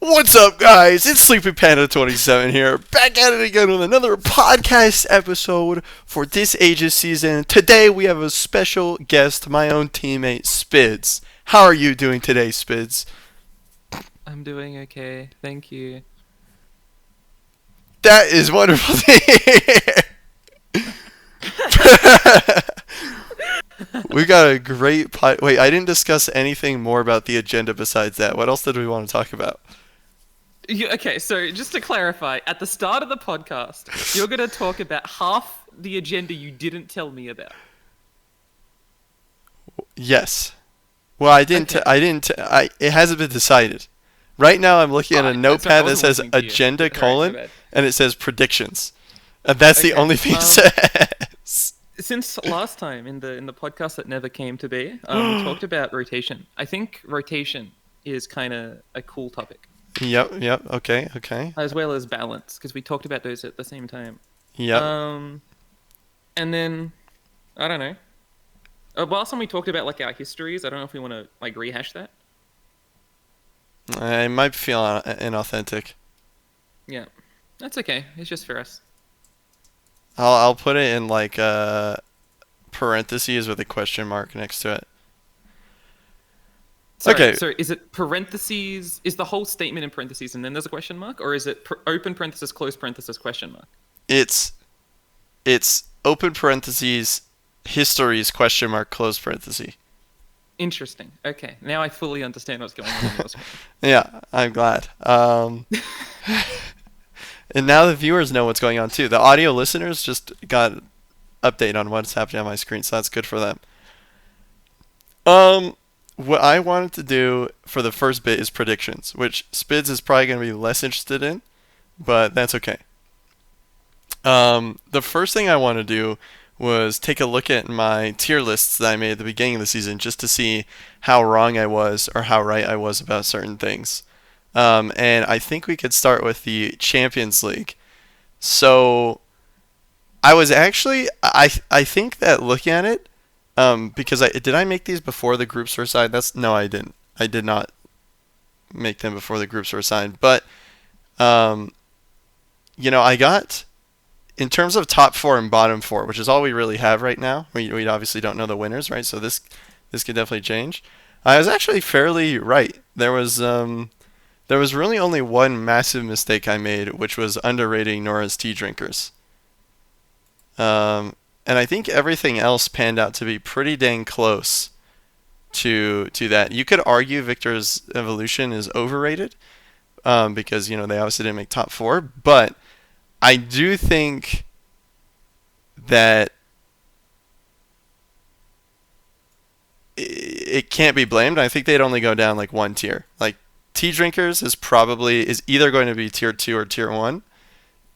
What's up, guys? It's Sleepy Panda 27 here, back at it again with another podcast episode for this Aegis season. Today we have a special guest, my own teammate, Spidz. How are you doing today, Spidz? I'm doing okay, thank you. That is wonderful to hear. We got a great Wait, I didn't discuss anything more about the agenda besides that. What else did we want to talk about? Okay, so just to clarify, at the start of the podcast, you're going to talk about half the agenda you didn't tell me about. Yes. Well, I didn't. Okay. It hasn't been decided. Right now, I'm looking at a Alright, notepad I that says wasn't listening to you. agenda Alright, my colon, bad. and it says predictions. And that's the Okay, only thing it says. Since last time in the podcast that never came to be, we talked about rotation. I think rotation is kind of a cool topic, Yep. Okay. as well as balance, because we talked about those at the same time. Yep. And then I don't know. Last time we talked about like our histories. I don't know if we want to like rehash that. It might feel inauthentic. Yeah, that's okay. It's just for us. I'll put it in like parentheses with a question mark next to it. Sorry, Okay. So is it parentheses? Is the whole statement in parentheses and then there's a question mark, or is it open parenthesis, close parenthesis, question mark? It's open parentheses, histories, question mark, close parentheses. Interesting. Okay, now I fully understand what's going on your screen. Yeah, I'm glad. And now the viewers know what's going on too. The audio listeners just got an update on what's happening on my screen, so that's good for them. What I wanted to do for the first bit is predictions, which Spidz is probably going to be less interested in, but that's okay. The first thing I want to do was take a look at my tier lists that I made at the beginning of the season just to see how wrong I was or how right I was about certain things. And I think we could start with the Champions League. So I was actually, I think that looking at it, because did I make these before the groups were assigned? No, I didn't. I did not make them before the groups were assigned. But, I got, in terms of top four and bottom four, which is all we really have right now, we obviously don't know the winners, right? So this could definitely change. I was actually fairly right. There was really only one massive mistake I made, which was underrating Nora's tea drinkers. And I think everything else panned out to be pretty dang close to that. You could argue Victor's evolution is overrated, because they obviously didn't make top four, but I do think that it can't be blamed. I think they'd only go down like one tier. Like tea drinkers is either going to be tier 2 or tier 1.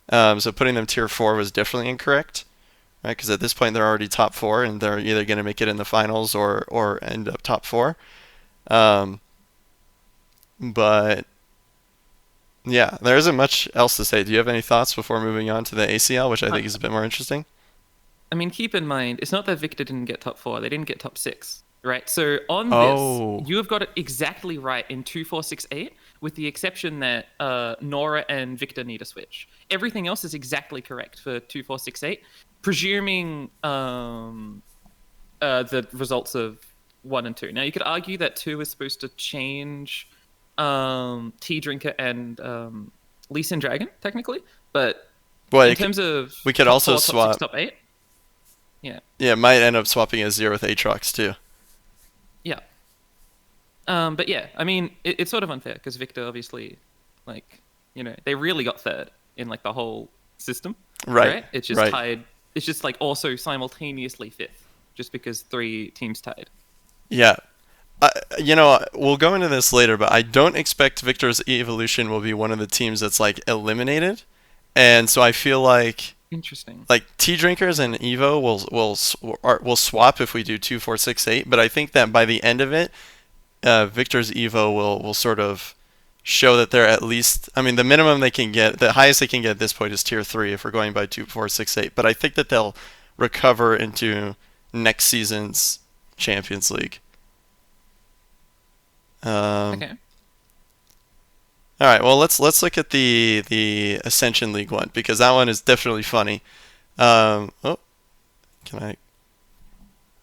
So putting them tier 4 was definitely incorrect, right? Because at this point they're already top 4 and they're either going to make it in the finals or end up top 4. But yeah, there isn't much else to say. Do you have any thoughts before moving on to the ACL, which I think is a bit more interesting? I mean, keep in mind, it's not that Victor didn't get top 4; they didn't get top 6, right? So on this, you have got it exactly right in 2, 4, 6, 8, with the exception that Nora and Victor need a switch. Everything else is exactly correct for 2, 4, 6, 8, presuming the results of 1 and 2. Now, you could argue that 2 is supposed to change Tea Drinker and Lee Sin Dragon, technically, but in terms of we could top also 4, swap top 6, top 8, yeah. Yeah, it might end up swapping a 0 with Aatrox too. Yeah. But yeah, I mean, it's sort of unfair because Victor obviously, they really got third in like the whole system. Right. It's just tied. It's just like also simultaneously fifth, just because 3 teams tied. Yeah. We'll go into this later, but I don't expect Victor's Evolution will be one of the teams that's like eliminated, and so I feel like Interesting. like tea drinkers and Evo will swap if we do 2, 4, 6, 8. But I think that by the end of it, Victor's Evo will sort of show that they're at least. I mean, the minimum they can get, the highest they can get at this point is tier 3 if we're going by 2, 4, 6, 8. But I think that they'll recover into next season's Champions League. Okay. All right. Well, let's look at the Ascension League one because that one is definitely funny. Oh, can I?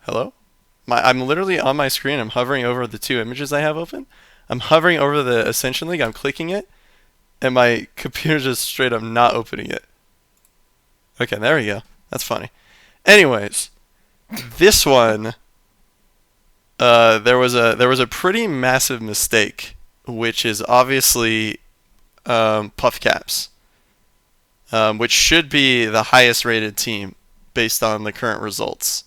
Hello? I'm literally on my screen. I'm hovering over the two images I have open. I'm hovering over the Ascension League. I'm clicking it, and my computer's just straight up not opening it. Okay, there we go. That's funny. Anyways, this one, there was a pretty massive mistake, which is obviously Puff Caps, which should be the highest rated team based on the current results.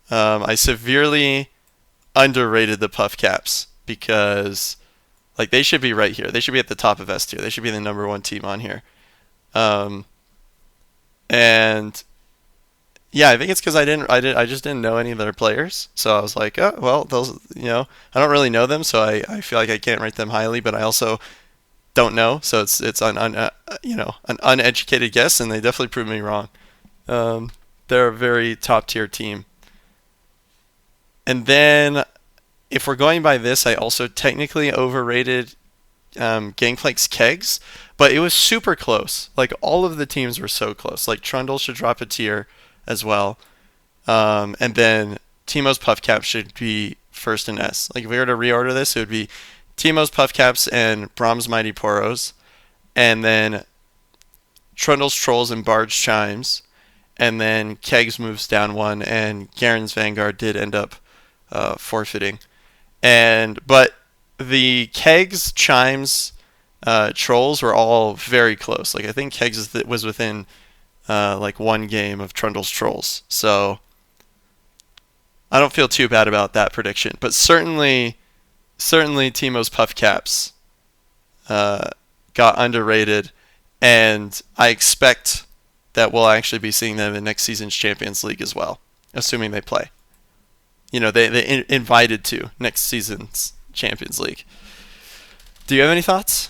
I severely underrated the Puff Caps because like they should be right here. They should be at the top of S tier. They should be the number one team on here. Um, and yeah, I think it's because I just didn't know any of their players. So I was like, oh well, those I don't really know them, so I feel like I can't rate them highly. But I also don't know, so it's an uneducated guess, and they definitely proved me wrong. They're a very top tier team. And then if we're going by this, I also technically overrated Gangplank's Kegs, but it was super close. Like all of the teams were so close. Like Trundle should drop a tier as well, and then Teemo's Puff Caps should be first in S. Like if we were to reorder this, it would be Teemo's Puff Caps and Brahm's Mighty Poros, and then Trundle's Trolls and Barge Chimes, and then Kegs moves down one, and Garen's Vanguard did end up forfeiting. But the Kegs, Chimes, Trolls were all very close. Like I think Kegs was within like one game of Trundle's Trolls. So I don't feel too bad about that prediction. But certainly Teemo's Puff Caps got underrated, and I expect that we'll actually be seeing them in next season's Champions League as well, assuming they play. They invited to next season's Champions League. Do you have any thoughts?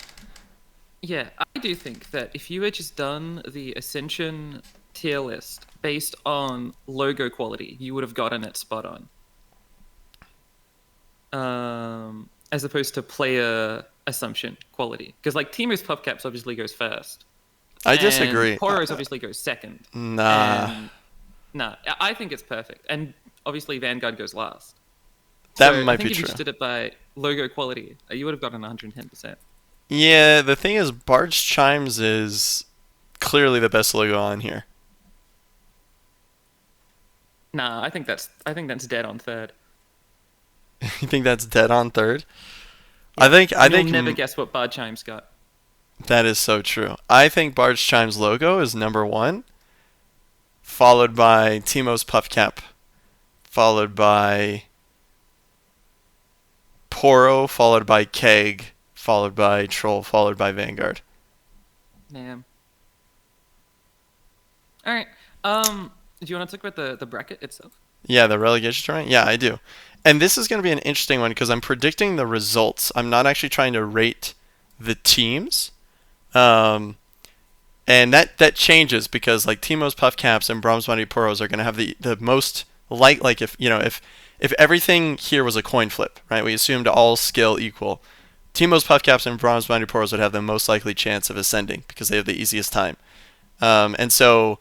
Yeah, I do think that if you had just done the Ascension tier list based on logo quality, you would have gotten it spot on. As opposed to player assumption quality. Because like Teemo's Puff Caps obviously goes first. I disagree. Poros obviously goes second. Nah. Nah, I think it's perfect. And obviously Vanguard goes last. That So might I think be if you true. just did it by logo quality, you would have gotten 110%. Yeah, the thing is, Barge Chimes is clearly the best logo on here. Nah, I think that's dead on third. You think that's dead on third? Yeah. I And you'll think never guess what Bar Chimes got. that is so true. I think Barge Chimes logo is number one, followed by Teemo's Puff Cap, followed by Poro, followed by Keg, followed by Troll, followed by Vanguard. Damn. All right. Do you want to talk about the bracket itself? Yeah, the relegation tournament? Yeah, I do. And this is going to be an interesting one because I'm predicting the results. I'm not actually trying to rate the teams. Um, and that changes because like Teemo's Puff Caps and Brahms Mighty Poros are going to have the most like if everything here was a coin flip, right? We assumed all skill equal. Teemo's Puff Caps and Brahms Mighty Poros would have the most likely chance of ascending because they have the easiest time. And so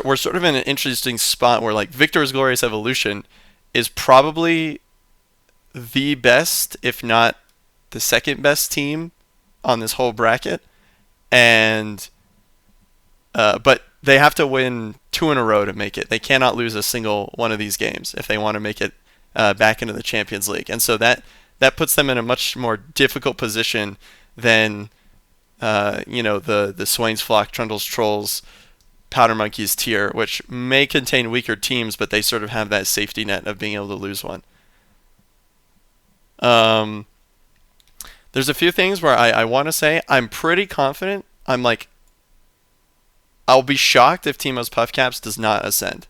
we're sort of in an interesting spot where like Victor's Glorious Evolution is probably the best, if not the second best team on this whole bracket, and but they have to win two in a row to make it. They cannot lose a single one of these games if they want to make it back into the Champions League, and so that puts them in a much more difficult position than the Swain's Flock, Trundle's Trolls, Powder Monkeys tier, which may contain weaker teams, but they sort of have that safety net of being able to lose one. There's a few things where I want to say I'm pretty confident. I'll be shocked if Teemo's Puff Caps does not ascend.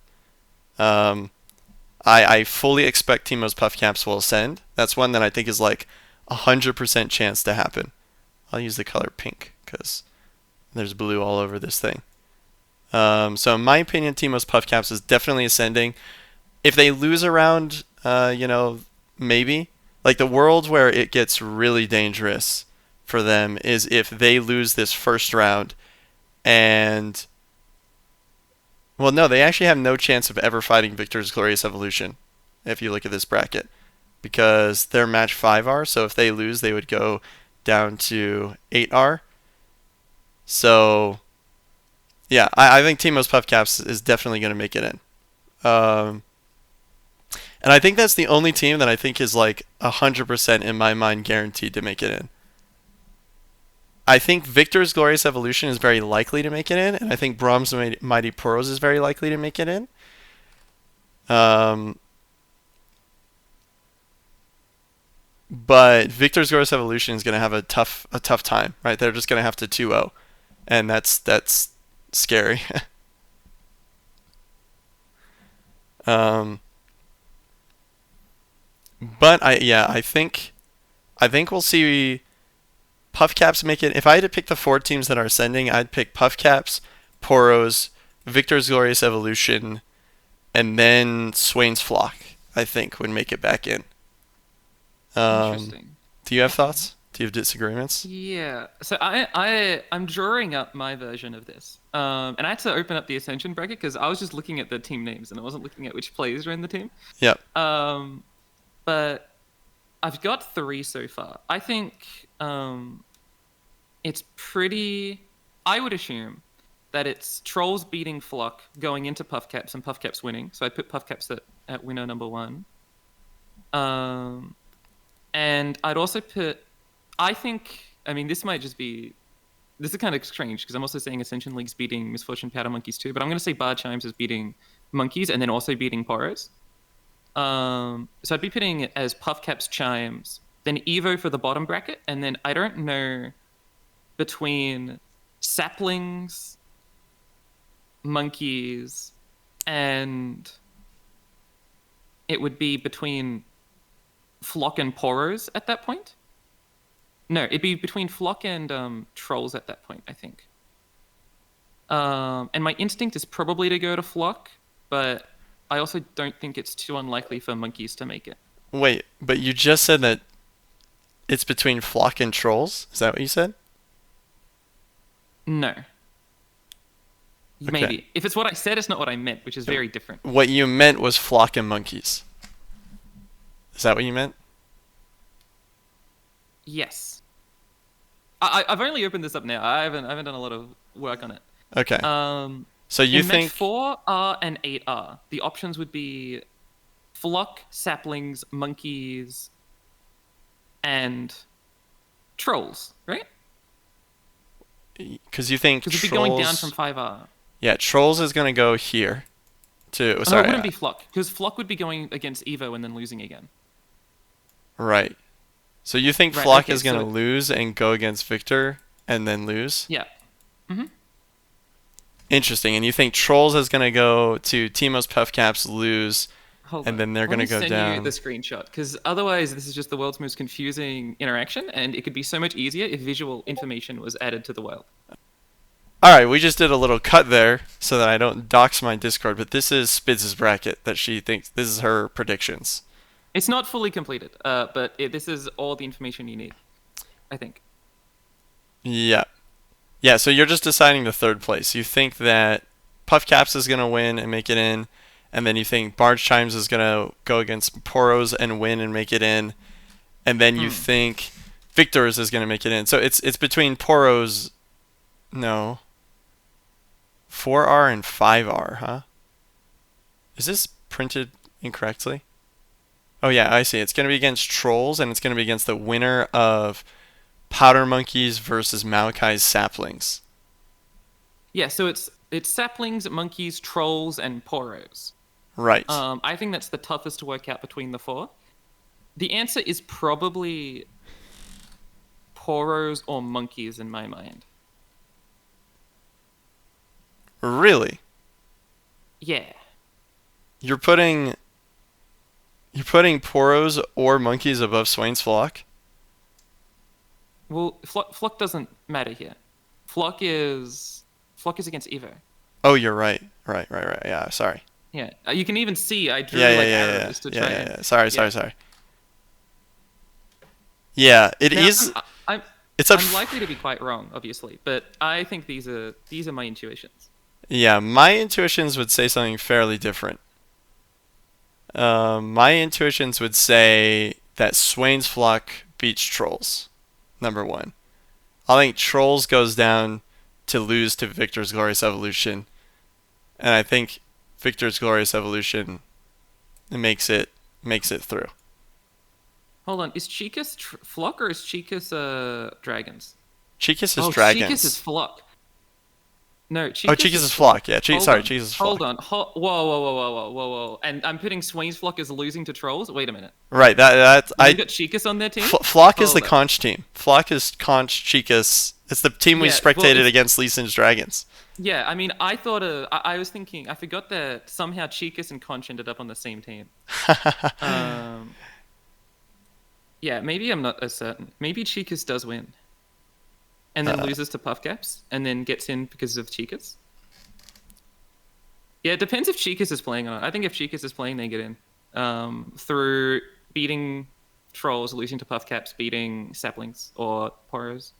I fully expect Teemo's Puff Caps will ascend. That's one that I think is like 100% chance to happen. I'll use the color pink because there's blue all over this thing. So in my opinion, Teemo's Puff Caps is definitely ascending. If they lose around, maybe. Like the world where it gets really dangerous for them is if they lose this first round and well, no, they actually have no chance of ever fighting Victor's Glorious Evolution if you look at this bracket because they're match 5R, so if they lose, they would go down to 8R. So, yeah, I think Team Most Puff Caps is definitely going to make it in. And I think that's the only team that I think is like 100% in my mind guaranteed to make it in. I think Victor's Glorious Evolution is very likely to make it in, and I think Brahms Mighty Poros is very likely to make it in. But Victor's Glorious Evolution is going to have a tough time, right? They're just going to have to 2-0, and that's scary. But I think we'll see Puff Caps make it. If I had to pick the 4 teams that are ascending, I'd pick Puff Caps, Poros, Victor's Glorious Evolution, and then Swain's Flock. I think would make it back in. Interesting. Do you have thoughts? Do you have disagreements? Yeah. So I'm drawing up my version of this. And I had to open up the Ascension bracket because I was just looking at the team names and I wasn't looking at which players are in the team. Yep. But I've got 3 so far. I think it's pretty. I would assume that it's Trolls beating Flock going into Puff Caps and Puff Caps winning. So I put Puff Caps at winner number 1. And I'd also put. I think. I mean, this might just be. This is kind of strange because I'm also saying Ascension League's beating Misfortune Powder Monkeys too, but I'm going to say Bar Chimes is beating Monkeys and then also beating Poros. So I'd be putting it as Puff Caps Chimes, then Evo for the bottom bracket, and then I don't know between Saplings, Monkeys, and it would be between Flock and Poros at that point. No, it'd be between Flock and Trolls at that point, I think. And my instinct is probably to go to Flock, but I also don't think it's too unlikely for Monkeys to make it. Wait, but you just said that it's between Flock and Trolls? Is that what you said? No. Okay. Maybe. If it's what I said, it's not what I meant, which is very different. What you meant was Flock and Monkeys. Is that what you meant? Yes. I've only opened this up now. I haven't done a lot of work on it. Okay. So you in think match 4R and 8R, the options would be Flock, Saplings, Monkeys, and Trolls, right? because you think Because it'd be Trolls going down from 5R. Yeah, Trolls is going to go here. To No, sorry. it wouldn't be Flock, because Flock would be going against Evo and then losing again. Right. So you think Right, Flock okay, is going to so- lose and go against Victor and then lose? Yeah. Mm-hmm. Interesting. And you think Trolls is going to go to Teemos Puff Caps, lose, Hold and on. then they're going to go Let me down. send you the screenshot, because otherwise this is just the world's most confusing interaction, and it could be so much easier if visual information was added to the world. All right, we just did a little cut there so that I don't dox my Discord, but this is Spidz's bracket that she thinks this is her predictions. It's not fully completed, but this is all the information you need, I think. Yeah. Yeah, so you're just deciding the third place. You think that Puff Caps is going to win and make it in, and then you think Barge Chimes is going to go against Poros and win and make it in, and then you think Victor's is going to make it in. So it's between Poros, no, 4R and 5R, huh? Is this printed incorrectly? Oh yeah, I see. It's going to be against Trolls, and it's going to be against the winner of Powder Monkeys versus Malachi's Saplings. Yeah, so it's Saplings, Monkeys, Trolls, and Poros. Right. I think that's the toughest to work out between the four. The answer is probably Poros or Monkeys in my mind. Really? Yeah. You're putting Poros or Monkeys above Swain's Flock? Well, Flock doesn't matter here. Flock is against Evo. Oh, you're right. Right. Yeah, sorry. Yeah, you can even see I drew arrows to try and... Sorry. Yeah, it is. I'm It's a I'm likely to be quite wrong, obviously, but I think these are my intuitions. yeah. My intuitions would say something fairly different. My intuitions would say that Swain's Flock beats Trolls. Number one. I think Trolls goes down to lose to Victor's Glorious Evolution, and I think Victor's Glorious Evolution makes it through. Hold on, is Chicas Flock or is Chicas Dragons? Chicas is Oh, Chicas is Dragons. Flock. No, Oh, Chicas Chicas is is Flock. Flock. Yeah, Hold sorry, on. Chicas is Hold Flock. on. Whoa, whoa, whoa, whoa, whoa, whoa, whoa. And I'm putting Swain's Flock as losing to Trolls? Wait a minute. Right. That They've I got Chicas on their team? Flock is the Hold on. conch team. Flock is conch Chicas. It's the team we Yeah, well, spectated it's against Lee Sin's Dragons. yeah. I mean, I thought I was thinking. I forgot that somehow Chicas and Conch ended up on the same team. Um, yeah, maybe I'm not as certain. Maybe Chicas does win, and then loses to Puffcaps, and then gets in because of Chicas. Yeah, it depends if Chicas is playing or not. I think if Chicas is playing, they get in through beating Trolls, losing to Puffcaps, beating Saplings or Poros.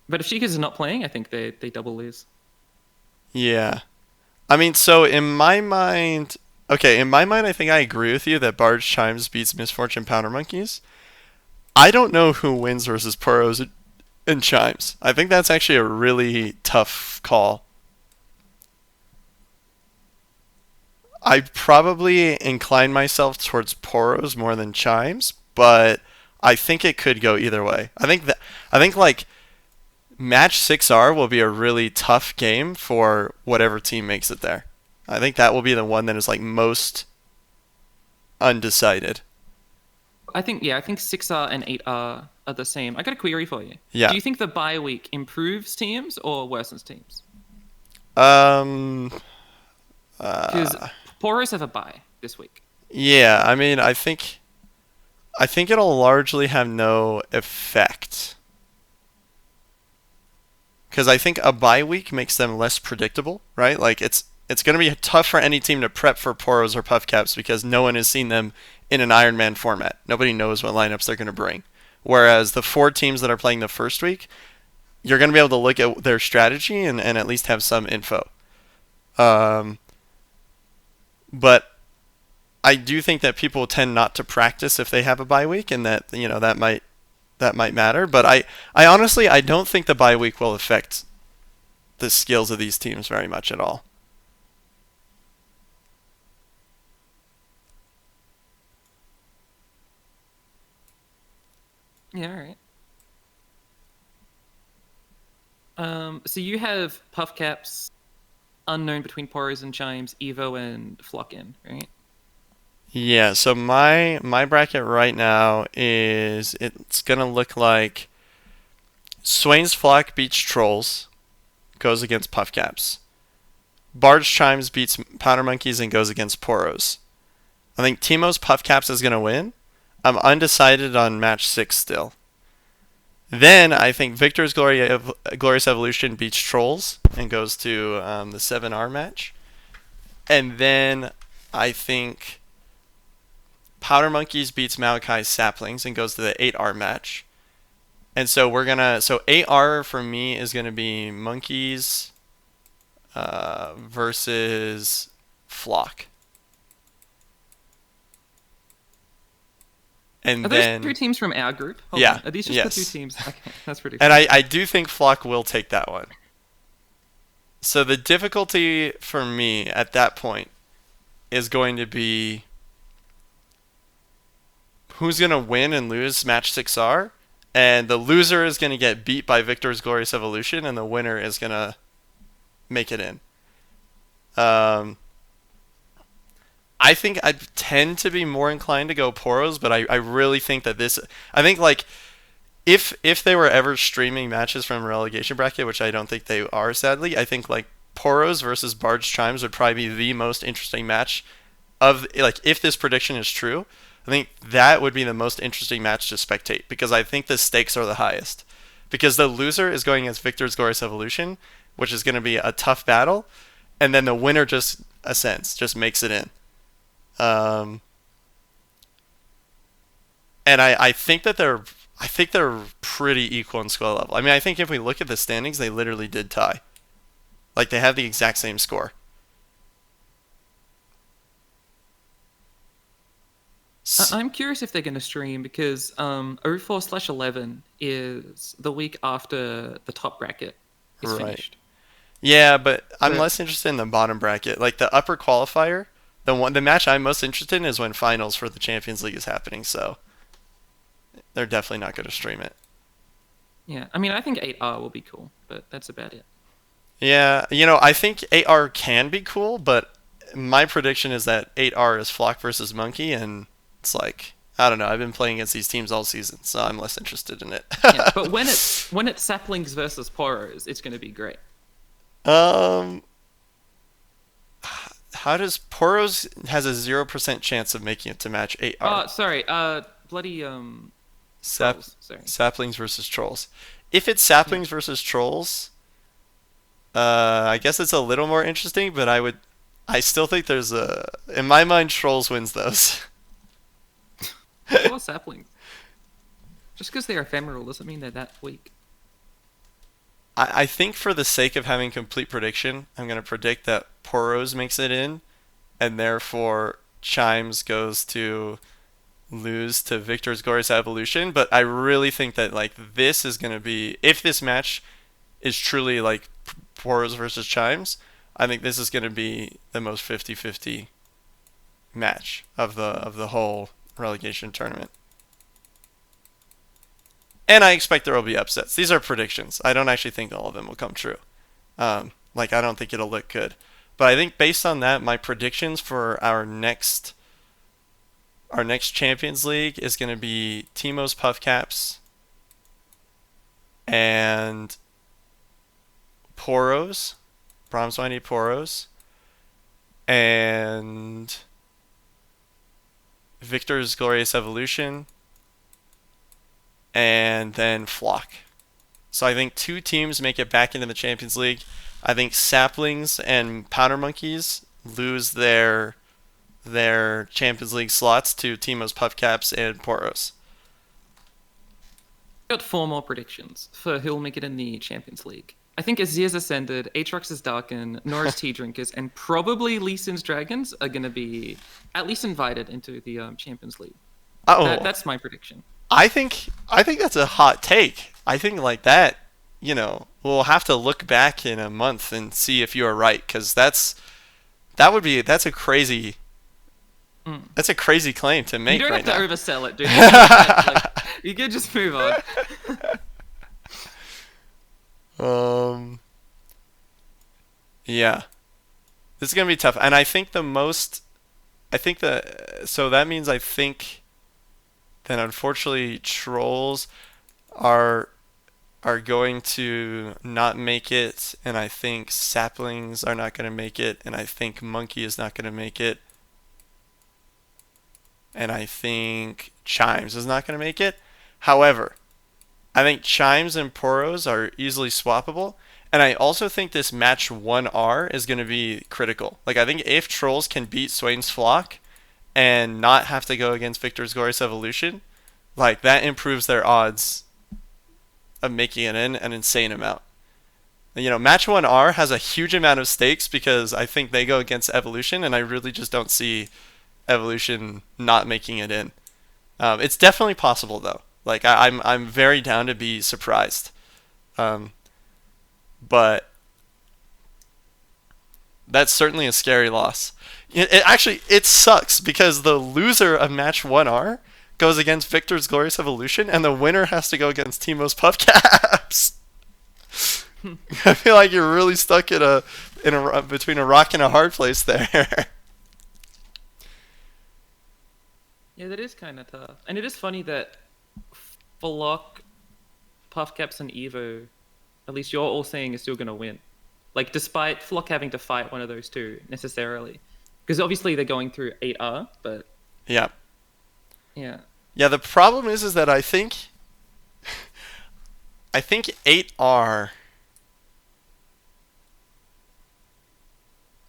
But if Chicas is not playing, I think they double lose. Yeah. I mean, so in my mind, I think I agree with you that Barge Chimes beats Misfortune Powder Monkeys. I don't know who wins versus Puros and Chimes. I think that's actually a really tough call. I probably incline myself towards Poros more than Chimes, but I think it could go either way. I think like match 6R will be a really tough game for whatever team makes it there. I think that will be the one that is like most undecided. I think 6R and 8R are the same. I got a query for you. Yeah. Do you think the bye week improves teams or worsens teams? Um Because uh Poros have a bye this week. yeah, I mean, I think it'll largely have no effect cuz I think a bye week makes them less predictable, right? Like it's going to be tough for any team to prep for Poros or Puffcaps because no one has seen them in an Iron Man format. Nobody knows what lineups they're going to bring. Whereas the four teams that are playing the first week, you're going to be able to look at their strategy and at least have some info. Um, but I do think that people tend not to practice if they have a bye week, and that that might matter. But I honestly I don't think the bye week will affect the skills of these teams very much at all. Yeah, all right. So you have Puffcaps, unknown between Poros and Chimes, Evo and Flock in, right? Yeah, so my bracket right now is it's gonna look like Swain's Flock beats Trolls, goes against Puffcaps. Barge Chimes beats Powder Monkeys and goes against Poros. I think Timo's Puffcaps is gonna win. I'm undecided on match 6 still. Then I think Glorious Evolution beats Trolls and goes to the 7R match. And then I think Powder Monkeys beats Malachi's Saplings and goes to the 8R match. And so so 8R for me is gonna be Monkeys versus Flock. And Are those then two teams from our group? Hold yeah, on. Are these just the two yes. teams? Okay, that's pretty And funny. I do think Flock will take that one. So the difficulty for me at that point is going to be who's going to win and lose match 6R, and the loser is going to get beat by Victor's Glorious Evolution, and the winner is going to make it in. Um, I think I tend to be more inclined to go Poros, but I really think that I think like if they were ever streaming matches from relegation bracket, which I don't think they are, sadly, I think like Poros versus Barge Chimes would probably be the most interesting match of like if this prediction is true. I think that would be the most interesting match to spectate because I think the stakes are the highest. Because the loser is going against Victor's Glorious Evolution, which is going to be a tough battle, and then the winner just ascends, just makes it in. Um, and I think they're pretty equal in skill level. I mean, I think if we look at the standings, they literally did tie. Like they have the exact same score. I'm curious if they're going to stream because 04/11 is the week after the top bracket is Right. finished. Yeah, but I'm So less interested in the bottom bracket. Like the upper qualifier, the match I'm most interested in is when finals for the Champions League is happening. So they're definitely not going to stream it. yeah, I mean, I think 8R will be cool, but that's about it. Yeah, I think 8R can be cool, but my prediction is that 8R is Flock versus Monkey, and it's like I don't know. I've been playing against these teams all season, so I'm less interested in it. Yeah, but when it's saplings versus poros, it's going to be great. um, how does Poros has a 0% chance of making it to match 8R? Oh, sorry, bloody Sap trolls. Sorry. Saplings versus Trolls. If it's Yeah. Saplings versus Trolls, I guess it's a little more interesting, but I still think in my mind, Trolls wins those. So are saplings. Just because they're ephemeral doesn't mean they're that weak. I think for the sake of having complete prediction, I'm going to predict that Poros makes it in, and therefore Chimes goes to lose to Victor's Glorious Evolution. But I really think that like this is going to be if this match is truly like Poros versus Chimes, I think this is going to be the most 50-50 match of the whole relegation tournament. And I expect there will be upsets. These are predictions. I don't actually think all of them will come true. Like I don't think it'll look good. But I think based on that, my predictions for our next Champions League is going to be Timo's Puff Caps and Poros, Brahms Windy Poros, and Victor's Glorious Evolution, and then Flock. So I think two teams make it back into the Champions League. I think Saplings and Powder Monkeys lose their Champions League slots to Timo's Puff Caps and Poros. Got four more predictions for who'll make it in the Champions League. I think Azir's Ascended, Aatrox's Darken, Nora's Tea Drinkers, and probably Lee Sin's Dragons are going to be at least invited into the Champions League. Oh, That's my prediction. I think that's a hot take. I think like that, we'll have to look back in a month and see if you are right, because that's a crazy Mm. that's a crazy claim to You make don't right have to now. oversell it, dude. Like, you can just move on. Um, yeah, this is gonna be tough, and I think the most, I think the so that means I think that unfortunately trolls are are going to not make it, and I think saplings are not going to make it, and I think monkey is not going to make it, and I think chimes is not going to make it. However, I think chimes and poros are easily swappable, and I also think this match 1R is going to be critical. Like I think if trolls can beat Swain's flock and not have to go against Victor's Glorious Evolution, like that improves their odds of making it in an insane amount. Match 1R has a huge amount of stakes because I think they go against Evolution, and I really just don't see Evolution not making it in. It's definitely possible though. Like I'm very down to be surprised, um, but that's certainly a scary loss. It sucks because the loser of match 1R goes against Victor's Glorious Evolution, and the winner has to go against Timo's Puff Caps. I feel like you're really stuck in a between a rock and a hard place there. Yeah, that is kind of tough. And it is funny that Flock, Puffcaps, and Evo, at least you're all saying is still going to win. Like, despite Flock having to fight one of those two necessarily. Because obviously they're going through 8R, but Yeah. yeah. Yeah, the problem is that I think 8R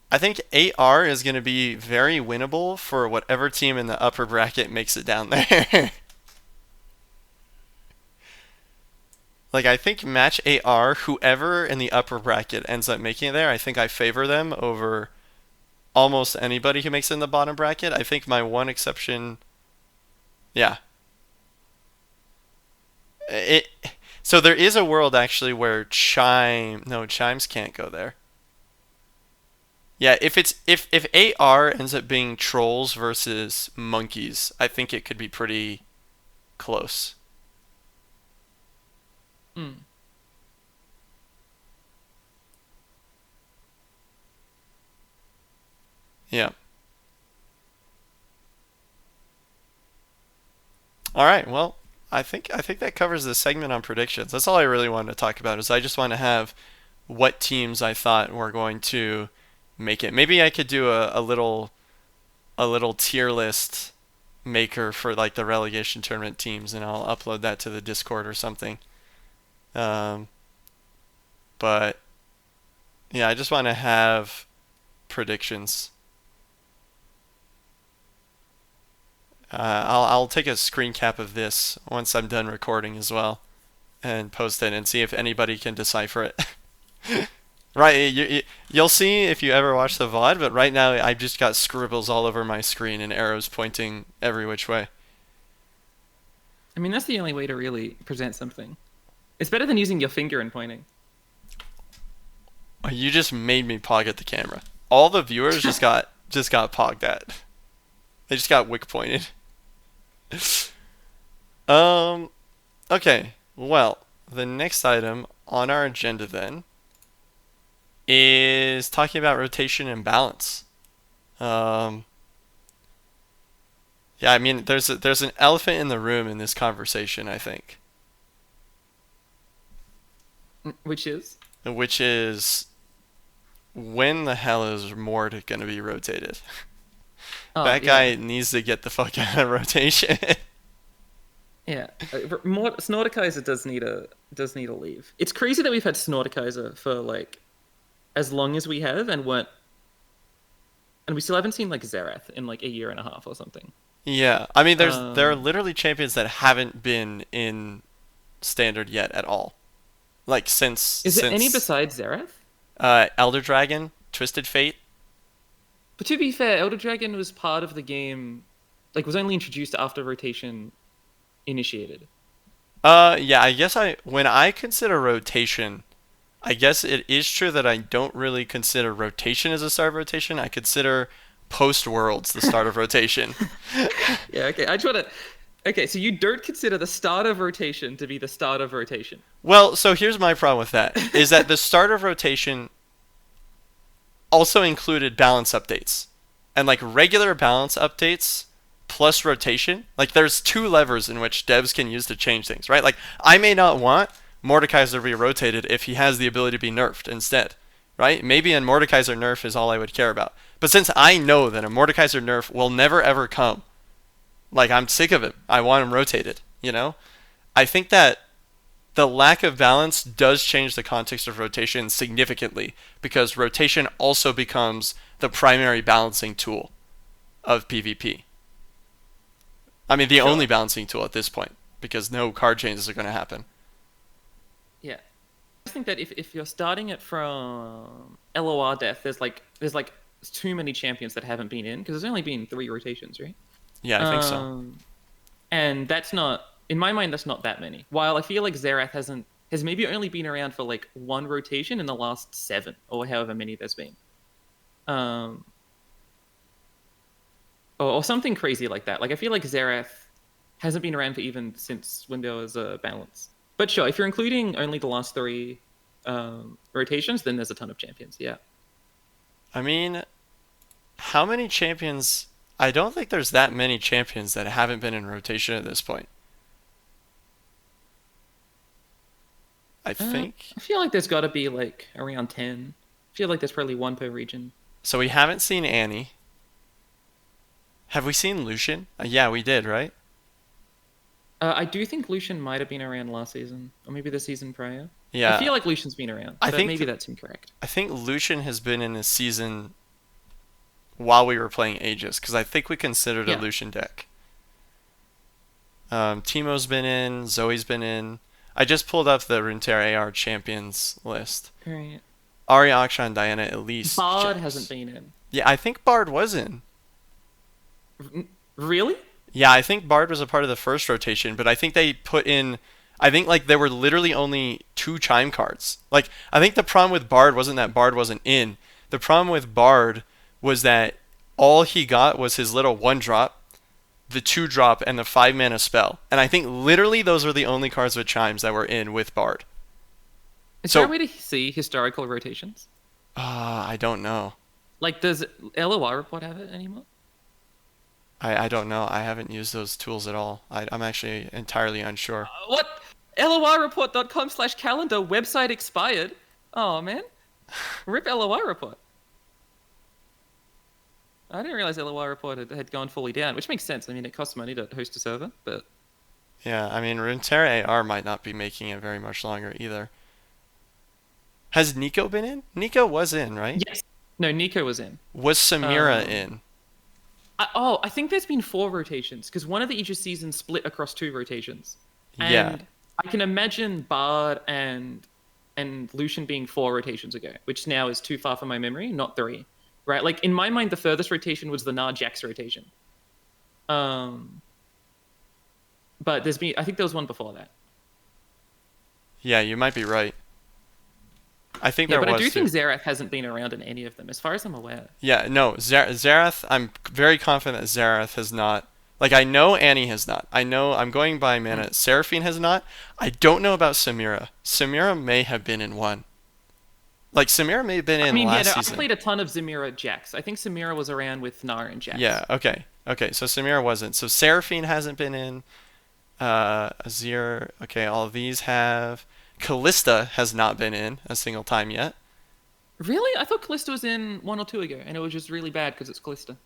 I think 8R is going to be very winnable for whatever team in the upper bracket makes it down there. Like, I think match AR, whoever in the upper bracket ends up making it there, I think I favor them over almost anybody who makes it in the bottom bracket. I think my one exception, yeah. It so there is a world actually where chimes can't go there. Yeah, if AR ends up being trolls versus monkeys, I think it could be pretty close. Mm. Yeah. All right. Well, I think that covers the segment on predictions. That's all I really wanted to talk about. Is I just want to have what teams I thought were going to make it. Maybe I could do a little tier list maker for like the relegation tournament teams, and I'll upload that to the Discord or something. Um, but yeah, I just want to have predictions. I'll take a screen cap of this once I'm done recording as well, and post it and see if anybody can decipher it. Right, you'll see if you ever watch the VOD, but right now I've just got scribbles all over my screen and arrows pointing every which way. I mean, that's the only way to really present something. It's better than using your finger and pointing. Oh, you just made me pog at the camera. All the viewers just got pogged at. They just got wick pointed. Um, okay. Well, the next item on our agenda then is talking about rotation and balance. Um, yeah, I mean, there's an elephant in the room in this conversation, I think, Which is? which is when the hell is Mort going to be rotated? Oh, That yeah. guy needs to get the fuck out of rotation. Yeah. More Snortikaiser does need a leave. It's crazy that we've had Snortikaiser for like as long as we have and we still haven't seen like Zerath in like a year and a half or something. Yeah, I mean, there are Um, literally champions that haven't been in standard yet at all. Like since is there any since besides Zerath? Elder Dragon, Twisted Fate. But to be fair, Elder Dragon was part of the game, like was only introduced after rotation initiated. Yeah, I guess when I consider rotation, I guess it is true that I don't really consider rotation as a start of rotation. I consider post Worlds the start of rotation. Yeah, okay. I just want to. Okay, so you don't consider the start of rotation to be the start of rotation. Well, so here's my problem with that is that the start of rotation also included balance updates. And like regular balance updates plus rotation, like there's two levers in which devs can use to change things, right? Like I may not want Mordekaiser to be rotated if he has the ability to be nerfed instead, right? Maybe a Mordekaiser nerf is all I would care about. But since I know that a Mordekaiser nerf will never ever come, like I'm sick of it. I want him rotated, you know? I think that the lack of balance does change the context of rotation significantly because rotation also becomes the primary balancing tool of PvP. I mean, the only Sure. balancing tool at this point because no card changes are going to happen. Yeah. I think that if you're starting it from LOR death, there's like too many champions that haven't been in because there's only been 3 rotations, right? Yeah, I think so. Um, and that's not in my mind. That's not that many. While I feel like Xerath has maybe only been around for like 1 rotation in the last 7 or however many there's been. Um, or something crazy like that. Like I feel like Xerath hasn't been around for even since when there was a balance. But sure, if you're including only the last 3 rotations, then there's a ton of champions. Yeah. I mean, how many champions? I don't think there's that many champions that haven't been in rotation at this point. I think. I feel like there's got to be like around 10. I feel like there's probably one per region. So we haven't seen Annie. Have we seen Lucian? Yeah, we did, right? I do think Lucian might have been around last season, or maybe the season prior. I Yeah, feel like Lucian's been around, I but think maybe that's incorrect. I think Lucian has been in a season while we were playing Aegis because I think we considered a Yeah. Lucian deck. Teemo's been in, Zoe's been in. I just pulled up the Runeterra AR champions list. Right. Ari, Akshan, Diana, Elise, Bard hasn't Jax. been in. Yeah, I think Bard was in. Really? Yeah, I think Bard was a part of the first rotation, but I think they put in. I think like there were literally only two chime cards. Like I think the problem with Bard wasn't that Bard wasn't in. The problem with Bard was that all he got was his little one drop, the two drop, and the 5 mana spell. And I think literally those were the only cards with chimes that were in with Bard. Is there a So way to see historical rotations? I don't know. Like, does LOI report have it anymore? I don't know. I haven't used those tools at all. I'm actually entirely unsure. What? LOIreport.com/calendar website expired. Oh man, rip LOI report. I didn't realize LOI report had gone fully down, which makes sense. I mean, it costs money to host a server, but Yeah, I mean, Runeterra AR might not be making it very much longer either. Has Nico been in? Nico was in, right? yes. No, Nico was in. Was Samira Um, in? I think there's been 4 rotations because one of the Aegis seasons split across 2 rotations, Yeah. and I can imagine Bard and Lucian being 4 rotations ago, which now is too far from my memory, not 3. Right? Like in my mind, the furthest rotation was the Nar Jax rotation. Um, but I think there was one before that. Yeah, you might be right. I think Yeah, there but I was do too. think Xerath hasn't been around in any of them, as far as I'm aware. Yeah, no, Zerath, I'm very confident that Zerath has not. Like, I know Annie has not. I know, I'm going by mana. Seraphine has not. I don't know about Samira. Samira may have been in one. Like, Samira may have been I in mean, yeah, last no, I season. played a ton of Zamira Jax. I think Samira was around with Nar and Jax. Yeah, okay. Okay, so Samira wasn't. So Seraphine hasn't been in. Azir, okay, all of these have. Callista has not been in a single time yet. Really? I thought Callista was in 1 or 2 ago, and it was just really bad because it's Callista.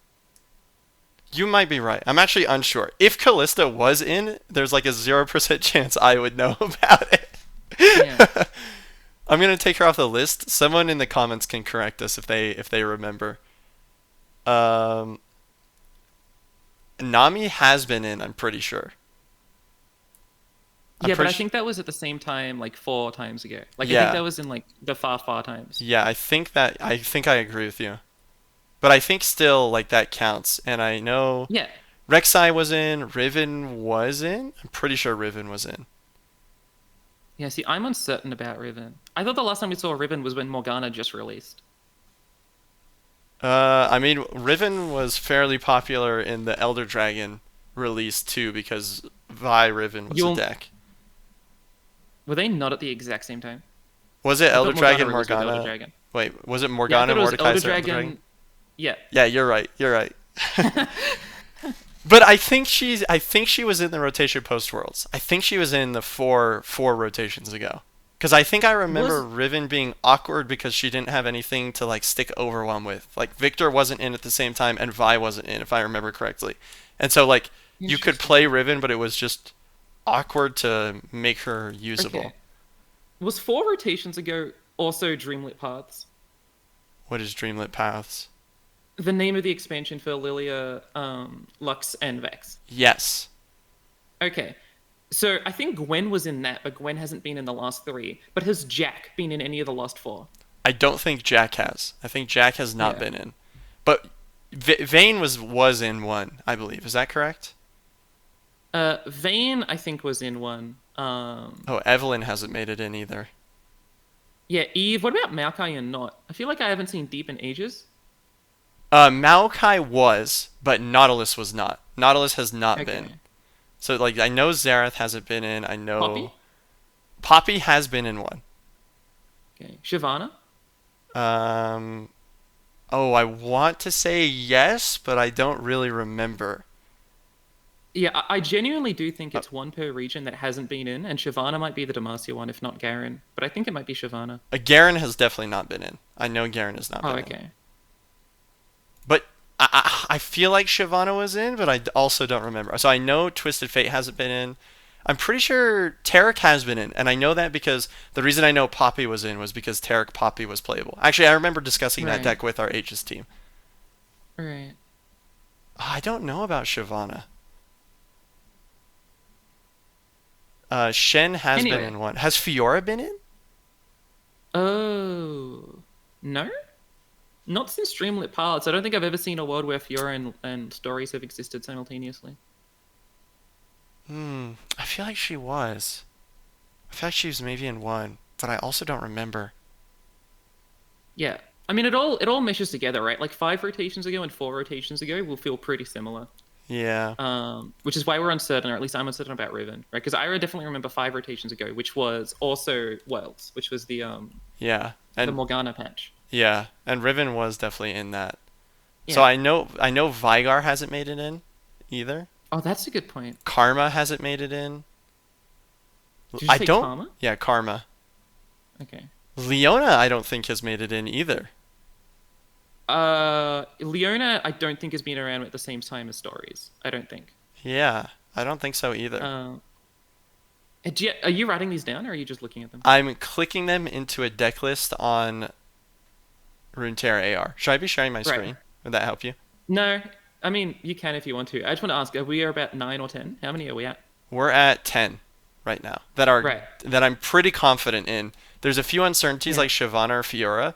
You might be right. I'm actually unsure. If Callista was in, there's like a 0% chance I would know about it. Yeah. I'm gonna take her off the list. Someone in the comments can correct us if they remember. Um, Nami has been in, I'm pretty sure. I'm Yeah, but I pretty think that was at the same time, like 4 times ago. Like I Yeah. think that was in like the far times. Yeah, I think I agree with you. But I think still like that counts. And I know Yeah. Rek'Sai was in, Riven was in. I'm pretty sure Riven was in. Yeah, see, I'm uncertain about Riven. I thought the last time we saw Riven was when Morgana just released. I mean, Riven was fairly popular in the Elder Dragon release too because Vi Riven was a You'll deck. Were they not at the exact same time? Was it I Elder thought Morgana Dragon released with Elder Morgana? Dragon. Wait, was it Yeah, I Morgana thought it was Mordekaiser Elder Elder Dragon. Dragon? Yeah. Yeah, you're right. You're right. But I think she was in the rotation post Worlds. I think she was in the four rotations ago. Because I think I remember Was Riven being awkward because she didn't have anything to like stick Overwhelm with. Like Victor wasn't in at the same time and Vi wasn't in, if I remember correctly. And so like you could Interesting. play Riven, but it was just awkward to make her usable. Okay. Was 4 rotations ago also Dreamlit Paths? What is Dreamlit Paths? The name of the expansion for Lilia, Lux, and Vex. Yes. Okay. So I think Gwen was in that, but Gwen hasn't been in the last 3. But has Jack been in any of the last 4? I don't think Jack has. I think Jack has not Yeah. been in. But Vayne was in one, I believe. Is that correct? Vayne, I think, was in one. Oh, Evelyn hasn't made it in either. Yeah, Eve. What about Maokai and Not? I feel like I haven't seen Deep in ages. Maokai was, but Nautilus was not. Nautilus has not Okay. been. So like I know Xerath hasn't been in. I know Poppy? Poppy has been in one. Okay. Shyvana? Um, oh, I want to say yes, but I don't really remember. Yeah, I genuinely do think it's one per region that hasn't been in, and Shyvana might be the Demacia one, if not Garen. But I think it might be Shyvana. Garen has definitely not been in. I know Garen has not Oh, been in. okay. But I feel like Shyvana was in, but I also don't remember. So I know Twisted Fate hasn't been in. I'm pretty sure Tarek has been in, and I know that because the reason I know Poppy was in was because Tarek Poppy was playable. Actually, I remember discussing that Right. deck with our Aegis team. Right. I don't know about Shyvana. Shen has been Anyway. in one. Has Fiora been in? Oh. No? Not since Streamlit Paths. I don't think I've ever seen a world where Fiora and stories have existed simultaneously. I feel like she was. I feel like she was maybe in one, but I also don't remember. Yeah. I mean, it all meshes together, right? Like 5 rotations ago and 4 rotations ago will feel pretty similar. Yeah. Which is why we're uncertain, or at least I'm uncertain about Riven, right? Because I definitely remember 5 rotations ago, which was also Worlds, which was Yeah. the And Morgana patch. yeah, and Riven was definitely in that. So Yeah. I know Vigar hasn't made it in either. Oh, that's a good point. Karma hasn't made it in. Did you I say don't. Karma? Yeah, Karma. Okay. Leona, I don't think has made it in either. Leona, I don't think has been around at the same time as Stories. I don't think. Yeah, I don't think so either. Uh, are you writing these down, or are you just looking at them? I'm clicking them into a deck list on Runeterra AR. Should I be sharing my Right. screen? Would that help you? No, I mean you can if you want to. I just want to ask: are we about 9 or 10? How many are we at? We're at 10 right now that are Right. that I'm pretty confident in. There's a few uncertainties Yeah. like Shyvana or Fiora.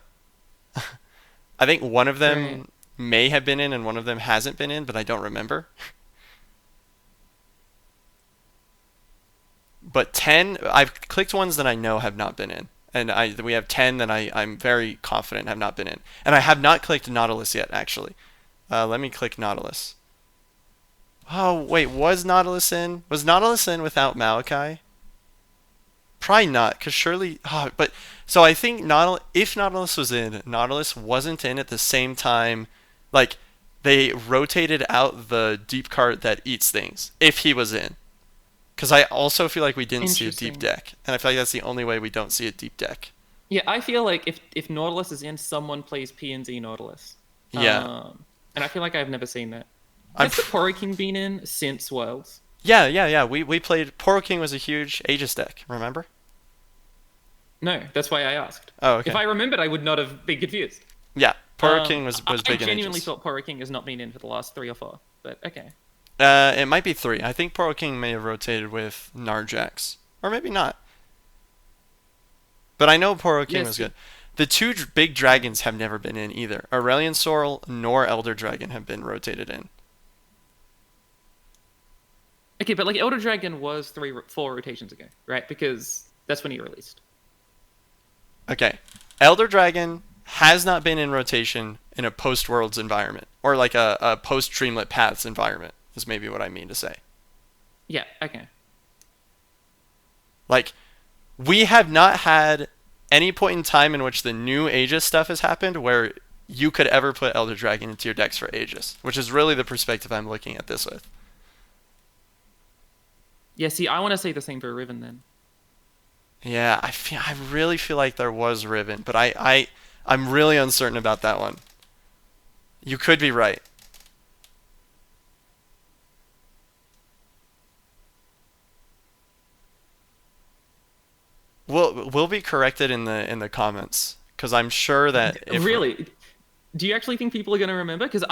I think one of Right. them may have been in and one of them hasn't been in, but I don't remember. But 10, I've clicked ones that I know have not been in. And we have 10 that I'm very confident have not been in. And I have not clicked Nautilus yet, actually. Let me click Nautilus. Oh, wait, was Nautilus in? Was Nautilus in without Malachi? Probably not, because surely. Oh, but so I think if Nautilus was in, Nautilus wasn't in at the same time. Like they rotated out the deep cart that eats things. If he was in, because I also feel like we didn't see a deep Interesting. deck, and I feel like that's the only way we don't see a deep deck. Yeah, I feel like if Nautilus is in, someone plays PNZ Nautilus. Yeah, And I feel like I've never seen that. I'm. Has the Poro King been in since Worlds? Yeah. We played. Poro King was a huge Aegis deck. Remember? No, that's why I asked. Oh, If okay. I remembered, I would not have been confused. Yeah, Poro King was I big in genuinely Aegis. thought Poro King has not been in for the last 3 or 4, but okay. It might be three. I think Poro King may have rotated with Narjax, or maybe not. But I know Poro King was Yes. good. The two big dragons have never been in either. Aurelion Sorrel nor Elder Dragon have been rotated in. Okay, but like Elder Dragon was 4 rotations ago, right? Because that's when he released. Okay. Elder Dragon has not been in rotation in a post Worlds environment, or like a post Dreamlit Paths environment, is maybe what I mean to say. Yeah, okay. Like, we have not had any point in time in which the new Aegis stuff has happened where you could ever put Elder Dragon into your decks for Aegis, which is really the perspective I'm looking at this with. Yeah, see, I want to say the same for Riven then. Yeah, I really feel like there was Riven, but I'm really uncertain about that one. You could be right. We'll be corrected in the comments because I'm sure that if Really? Do you actually think people are going to remember? Because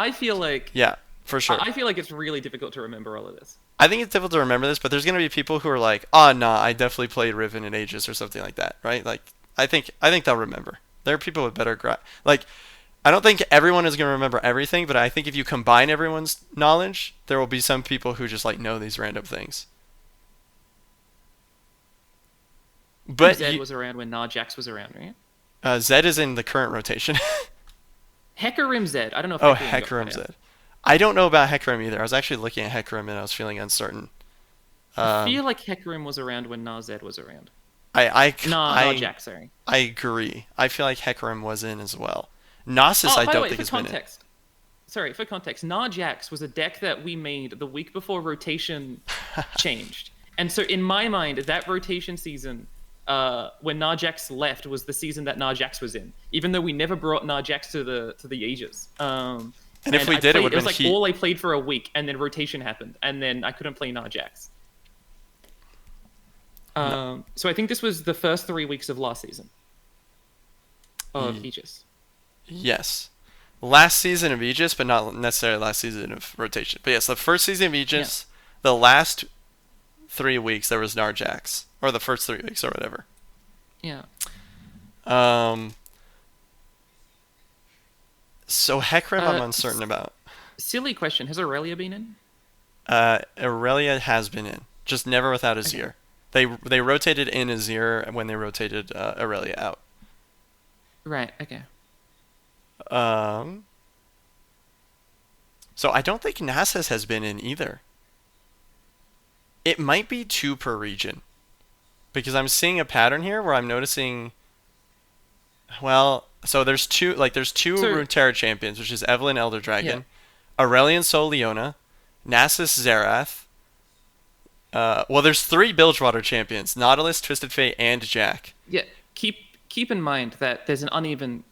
yeah, for sure. I feel like it's really difficult to remember all of this. I think it's difficult to remember this, but there's gonna be people who are like, "Oh, nah, I definitely played Riven in Aegis or something like that," right? Like, I think they'll remember. There are people with better like. I don't think everyone is gonna remember everything, but I think if you combine everyone's knowledge, there will be some people who just like know these random things. But Zed was around when Narjax was around, right? Zed is in the current rotation. Hecarim Zed. I don't know if Oh, Hecarim got cut Hecarim out. Zed. I don't know about Hecarim either. I was actually looking at Hecarim and I was feeling uncertain. I feel Um, like Hecarim was around when Narzed was around. I, I, Narjax, sorry. I agree. I feel like Hecarim was in as well. Gnosis, Oh, I by the don't way, think for has been in. context. Sorry, for context, Narjax was a deck that we made the week before rotation changed. And so in my mind, that rotation season, when Narjax left, was the season that Narjax was in. Even though we never brought Narjax to the Aegis. And if we did, it would it have was been like Heat. all I played for a week, and then rotation happened, and then I couldn't play Narjax. No. So I think this was the first 3 weeks of last season of Aegis. Yes. Last season of Aegis, but not necessarily last season of rotation. But yes, the first season of Yeah. Aegis, the last 3 weeks there was Narjax, or the first 3 weeks or whatever. Yeah. Um, so Hecarim I'm uncertain about. Silly question. Has Aurelia been in? Aurelia has been in, just never without Okay. Azir. They rotated in Azir when they rotated Aurelia out. Right. Okay. Um, so I don't think Nasus has been in either. It might be two per region because I'm seeing a pattern here where I'm noticing. Well, so there's two So Runeterra champions, which is Evelynn Elder yeah. Dragon, Aurelion Sol Leona, Nasus Xerath. Well, there's three Bilgewater champions: Nautilus, Twisted Fate, and Jack. Yeah. Keep in mind that there's an uneven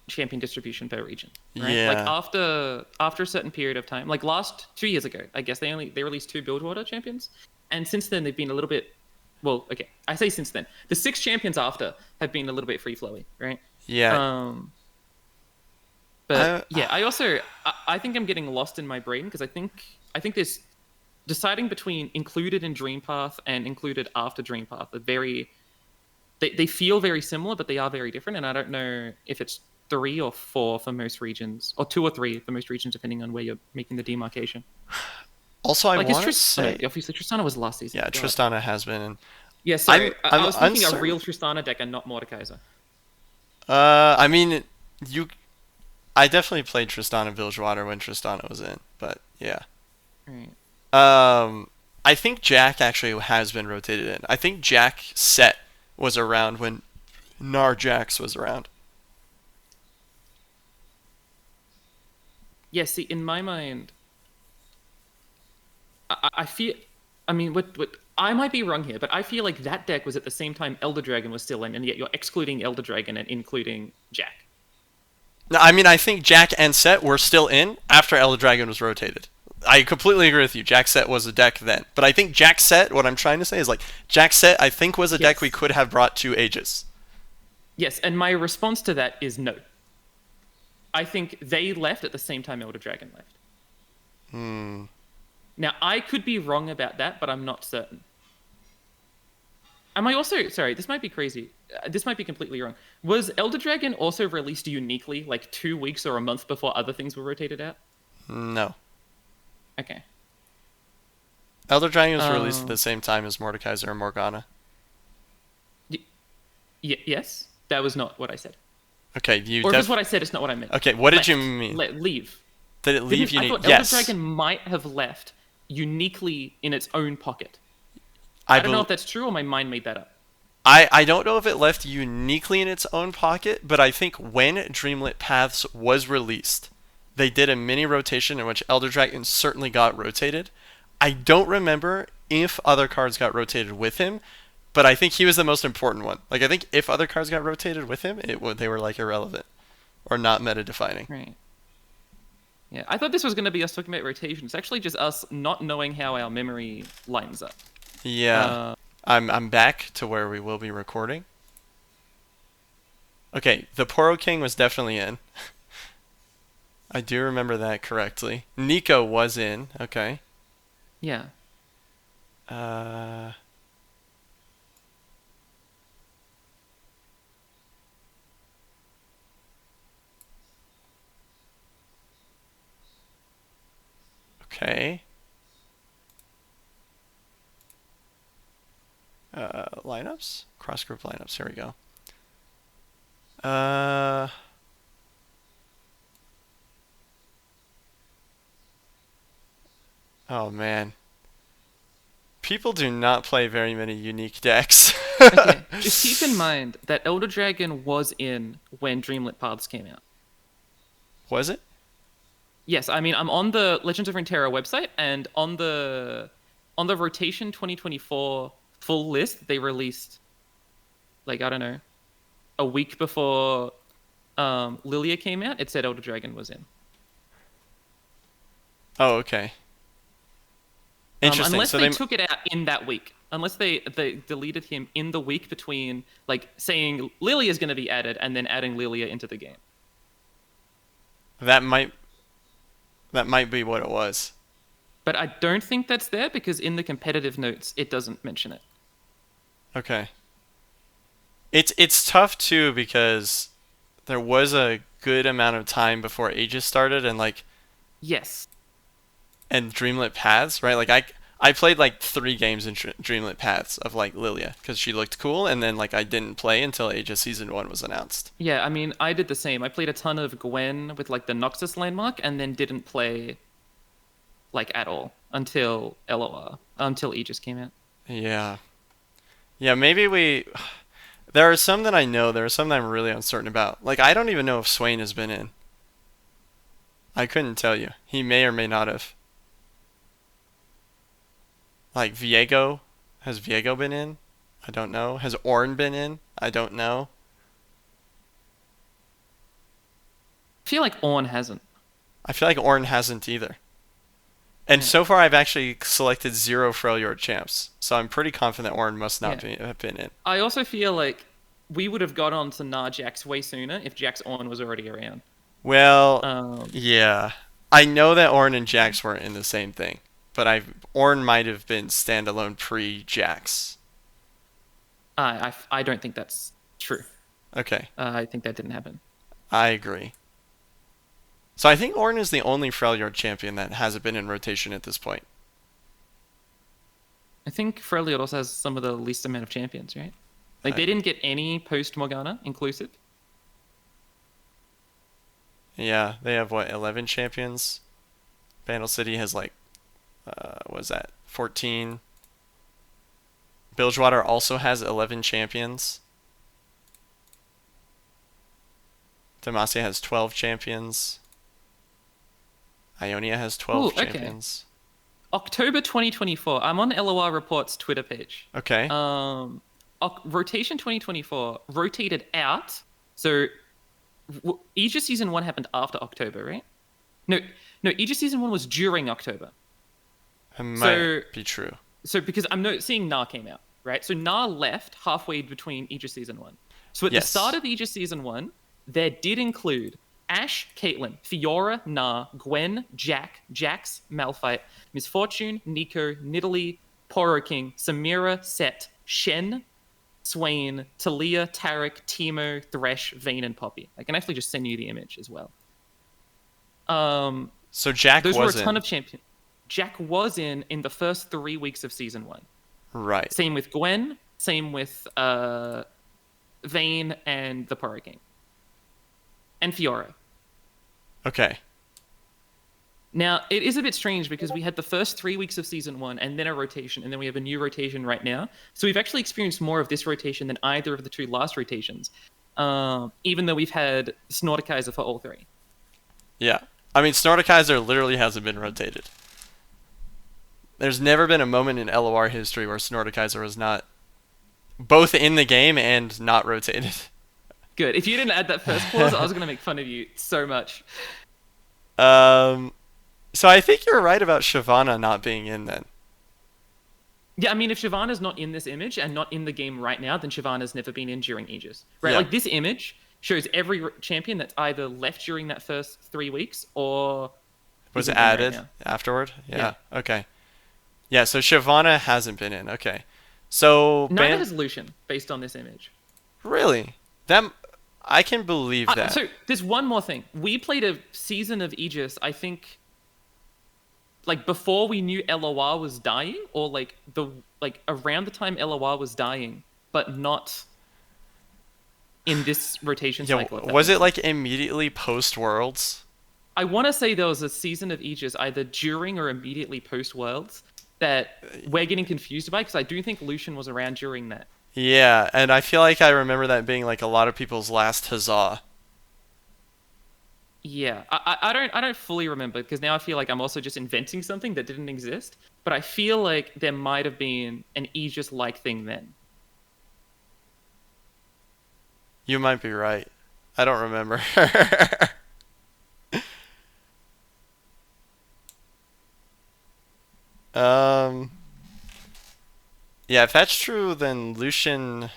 champion distribution per region, right? Like Yeah, after a certain period of time, like last 2 years ago, I guess they released two Buildwater champions, and since then they've been a little bit. Well, okay, I say since then. The six champions after have been a little bit free flowy, right? yeah. Um, but I, yeah, I think I'm getting lost in my brain because I think this deciding between included in Dream Path and included after Dream Path are very they feel very similar, but they are very different. And I don't know if it's 3 or 4 for most regions, or 2 or 3 for most regions, depending on where you're making the demarcation. Also, I Like, it's want to Tristana. say, Obviously, Tristana was last season. yeah, God. Tristana has been, and Yeah, I'm sorry. I I'm was thinking a uncertain. real Tristana deck and not Mordekaiser. I mean, you, I definitely played Tristana Bilgewater when Tristana was in, but yeah. Right. I think Jack actually has been rotated in. I think Jack Set was around when Narjax was around. Yeah, see, in my mind, I feel. I mean, what I might be wrong here, but I feel like that deck was at the same time Elder Dragon was still in, and yet you're excluding Elder Dragon and including Jack. No, I mean, I think Jack and Set were still in after Elder Dragon was rotated. I completely agree with you. Jack Set was a deck then. But I think Jack Set, what I'm trying to say is like, Jack Set, I think, was a deck we Yes. could have brought to Aegis. Yes, and my response to that is no. I think they left at the same time Elder Dragon left. Hmm. Now, I could be wrong about that, but I'm not certain. Am I also, sorry, this might be crazy. This might be completely wrong. Was Elder Dragon also released uniquely, like 2 weeks or a month before other things were rotated out? No. Okay. Elder Dragon was released at Um, the same time as Mordekaiser and Morgana. y- yes, that was not what I said. Okay, you Or if it's what I said, it's not what I meant. Okay, what did you Left. mean? Leave. Did it leave Didn't I unique? thought Elder Yes. Dragon might have left uniquely in its own pocket. I I don't know bel if that's true or my mind made that up. I don't know if it left uniquely in its own pocket, but I think when Dreamlit Paths was released, they did a mini rotation in which Elder Dragon certainly got rotated. I don't remember if other cards got rotated with him, but I think he was the most important one. Like I think if other cards got rotated with him, they were like irrelevant or not meta defining. Right. Yeah, I thought this was going to be us talking about rotation. It's actually just us not knowing how our memory lines up. Yeah. Uh, I'm back to where we will be recording. Okay, the Poro King was definitely in. I do remember that correctly. Nico was in. Okay. yeah. Uh, okay. Lineups? Cross group lineups. Here we go. Uh, oh man. People do not play very many unique decks. Okay. Just keep in mind that Elder Dragon was in when Dreamlit Paths came out. Was it? Yes, I mean I'm on the Legends of Runeterra website, and on the rotation 2024 full list they released, like, I don't know, a week before Lilia came out. It said Elder Dragon was in. Oh, okay. Interesting. Unless So they they took it out in that week. Unless they deleted him in the week between, like, saying Lilia is going to be added and then adding Lilia into the game. that might be what it was. But I don't think that's there because in the competitive notes, it doesn't mention it. Okay. It's tough too because there was a good amount of time before Aegis started Yes. and Dreamlit Paths, right? I played like 3 games in Dreamlit Paths of like Lilia because she looked cool, and then like I didn't play until Aegis Season 1 was announced. Yeah, I mean, I did the same. I played a ton of Gwen with like the Noxus landmark and then didn't play like at all until LOR, until Aegis came out. Yeah. Yeah, maybe we. There are some that I know, there are some that I'm really uncertain about. Like, I don't even know if Swain has been in. I couldn't tell you. He may or may not have. Like, Viego. Has Viego been in? I don't know. Has Ornn been in? I don't know. I feel like Ornn hasn't. I feel like Ornn hasn't either. And Yeah. so far, I've actually selected 0 Freljord champs, so I'm pretty confident Ornn must not Yeah. have been in. I also feel like we would have got on to Nah Jax way sooner if Jax Ornn was already around. Well, Um, yeah. I know that Ornn and Jax weren't in the same thing, but Ornn might have been standalone pre-Jax. I don't think that's true. Okay, I think that didn't happen. I agree. So I think Ornn is the only Freljord champion that hasn't been in rotation at this point. I think Freljord also has some of the least amount of champions, right? Like I, they didn't get any post Morgana inclusive. yeah, they have what, 11 champions? Vandal City has like, what is that, 14? Bilgewater also has 11 champions. Demacia has 12 champions. Ionia has Ooh, 12 okay. champions. October 2024. I'm on LOR Reports Twitter page. Okay. Rotation 2024 rotated out. So Aegis season 1 happened after October, right? No, no, Aegis season 1 was during October. It might So be true. so because I'm not seeing Na came out, right? So Na left halfway between Aegis season 1. So at the start Yes. of Aegis season 1, there did include Ashe, Caitlyn, Fiora, Na, Gwen, Jack, Jax, Malphite, Misfortune, Nico, Nidalee, Poro King, Samira, Set, Shen, Swain, Talia, Tarek, Timo, Thresh, Vayne, and Poppy. I can actually just send you the image as well. So Jack Those were a was ton in. of champions. Jack was in the first 3 weeks of season 1. Right. Same with Gwen. Same with Vayne and the Poro King. And Fiora. Okay. Now, it is a bit strange because we had the first 3 weeks of season 1 and then a rotation, and then we have a new rotation right now. So we've actually experienced more of this rotation than either of the 2 last rotations, even though we've had Snortikaiser for all 3. Yeah. I mean, Snortikaiser literally hasn't been rotated. There's never been a moment in LOR history where Snortikaiser was not both in the game and not rotated. Good. If you didn't add that first clause, I was going to make fun of you so much. Um, so I think you're right about Shyvana not being in then. Yeah, I mean, if Shyvana's not in this image and not in the game right now, then Shyvana's never been in during Aegis. Right? Yeah. Like, this image shows every champion that's either left during that first 3 weeks or Was isn't in right added now. afterward? Yeah. Yeah. Okay. Yeah, so Shyvana hasn't been in. Okay. So Neither has Lucian, based on this image. Really? That I can believe that. So there's one more thing. We played a season of Aegis, I think, like before we knew LOR was dying, or like around the time LOR was dying, but not in this rotation Yeah, cycle. was it like immediately post Worlds? I want to say there was a season of Aegis either during or immediately post Worlds that we're getting confused by, because I do think Lucian was around during that. Yeah, and I feel like I remember that being like a lot of people's last huzzah. Yeah, I don't fully remember because now I feel like I'm also just inventing something that didn't exist. But I feel like there might have been an Aegis-like thing then. You might be right. I don't remember. um, yeah, if that's true, then Lucian.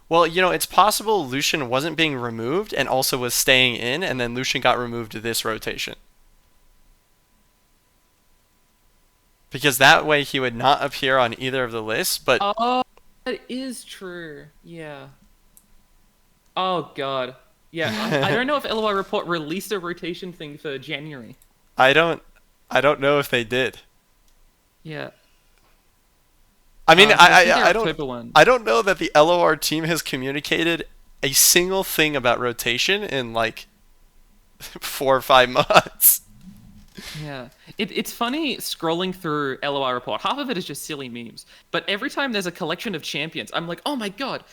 Well, it's possible Lucian wasn't being removed and also was staying in, and then Lucian got removed this rotation. because that way he would not appear on either of the lists. But Oh, that is true. Yeah. Oh God. Yeah. I don't know if LOI Report released a rotation thing for January. I don't I don't know if they did. Yeah. I mean, 'Cause I see their October one. I don't know that the LOR team has communicated a single thing about rotation in like 4 or 5 months. Yeah. It's funny scrolling through LOI Report. Half of it is just silly memes. But every time there's a collection of champions, I'm like, oh my God.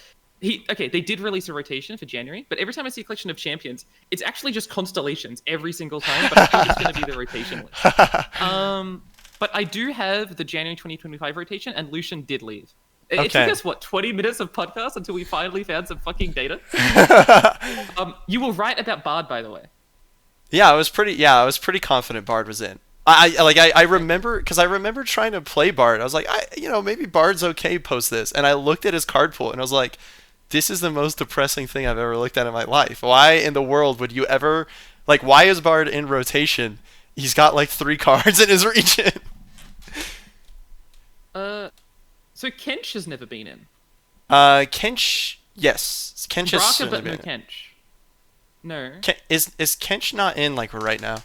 Okay, they did release a rotation for January, but every time I see a collection of champions, it's actually just constellations every single time, but I think it's going to be the rotation list. But I do have the January 2025 rotation, and Lucian did leave. It took Okay. us, what, 20 minutes of podcast until we finally found some fucking data? You were right about Bard, by the way. Yeah, I was pretty confident Bard was in. I remember because I remember trying to play Bard. I was like, maybe Bard's okay post this, and I looked at his card pool and I was like, this is the most depressing thing I've ever looked at in my life. Why in the world would you ever like? Why is Bard in rotation? He's got like 3 cards in his region. So Kench has never been in. Kench, yes, Kench has Braka, certainly but no been in. Kench. No. Is Kench not in like right now?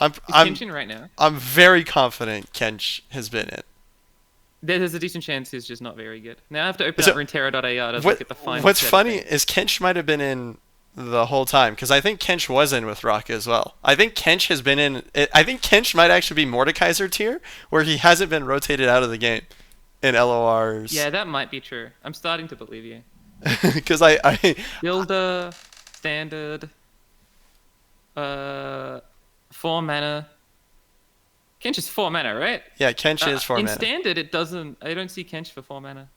I'm Is I'm Kench in right now? I'm very confident Kench has been in. There's a decent chance he's just not very good. Now I have to open So, up Runeterra.ar to What look at the final What's set of funny things. is Kench might have been in the whole time because I think Kench was in with Raka as well. I think Kench has been in. I think Kench might actually be Mordekaiser tier where he hasn't been rotated out of the game in LORs. Yeah, that might be true. I'm starting to believe you. Because I Builder, standard, 4 mana. Kench is 4 mana, right? yeah, Kench is 4 in mana. standard, it doesn't. I don't see Kench for 4 mana.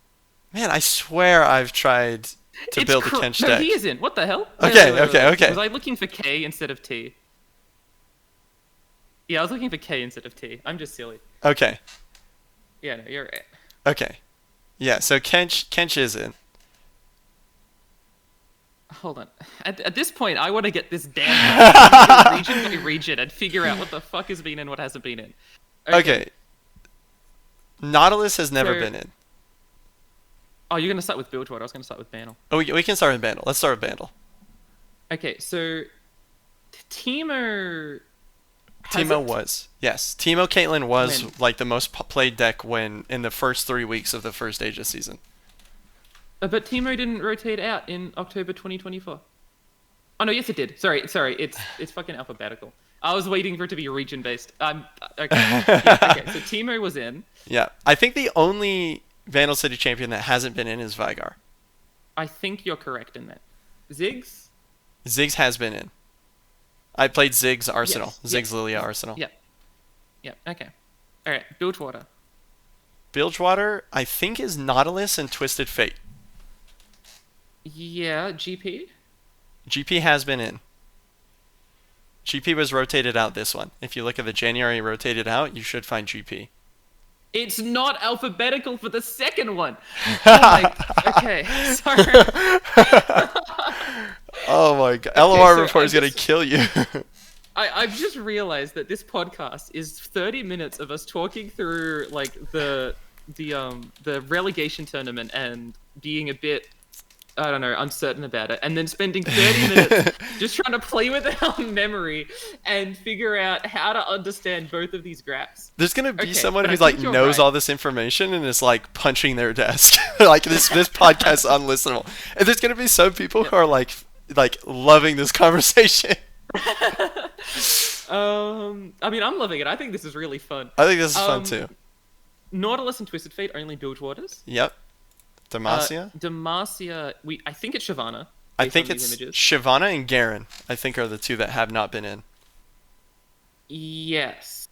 Man, I swear I've tried to build a Kench No, deck. he is in. What the hell? Okay, okay. Was I looking for K instead of T? Yeah, I was looking for K instead of T. I'm just silly. Okay, Yeah, no, you're right. okay. Yeah, so Kench is in. Hold on. At this point, I want to get this damn region by region and figure out what the fuck has been in, what hasn't been in. Okay. Nautilus has never So- been in. Oh, you're gonna start with Bilgewater. I was gonna start with Banal. Oh, we can start with Vandal. Let's start with Vandal. Okay, so Teemo. Teemo was. Yes. Teemo Caitlyn was When? like the most played deck when in the first 3 weeks of the first Aegis season. But Teemo didn't rotate out in October 2024. Oh no, yes it did. Sorry. It's fucking alphabetical. I was waiting for it to be region based. Okay. Yeah, okay. So Teemo was in. Yeah. I think the only Vandal City champion that hasn't been in is Vigar. I think you're correct in that. Ziggs. Ziggs has been in. I played Ziggs Arsenal. Yes, Ziggs yes. Lilia Arsenal. Yeah. Yeah. Okay. All right. Bilgewater. Bilgewater, I think, is Nautilus and Twisted Fate. Yeah. GP. GP has been in. GP was rotated out this one. If you look at the January rotated out, you should find GP. It's not alphabetical for the second one. Oh my. Okay. Sorry. Oh my god. LOR so report I is going to just- kill you. I've just realized that this podcast is 30 minutes of us talking through like the relegation tournament and being a bit, I don't know, uncertain about it, and then spending 30 minutes just trying to play with our memory and figure out how to understand both of these graphs. There's going to be Okay, someone but I who's like think you're knows right. all this information and is like punching their desk. Like this podcast is unlistenable. And there's going to be some people who are like loving this conversation. I mean, I'm loving it. I think this is really fun. I think this is fun too. Nautilus and Twisted Fate only Bilgewaters. Yep. Demacia? Demacia, I think it's Shyvana. I based think on these it's images. Shyvana and Garen, I think, are the two that have not been in. Yes.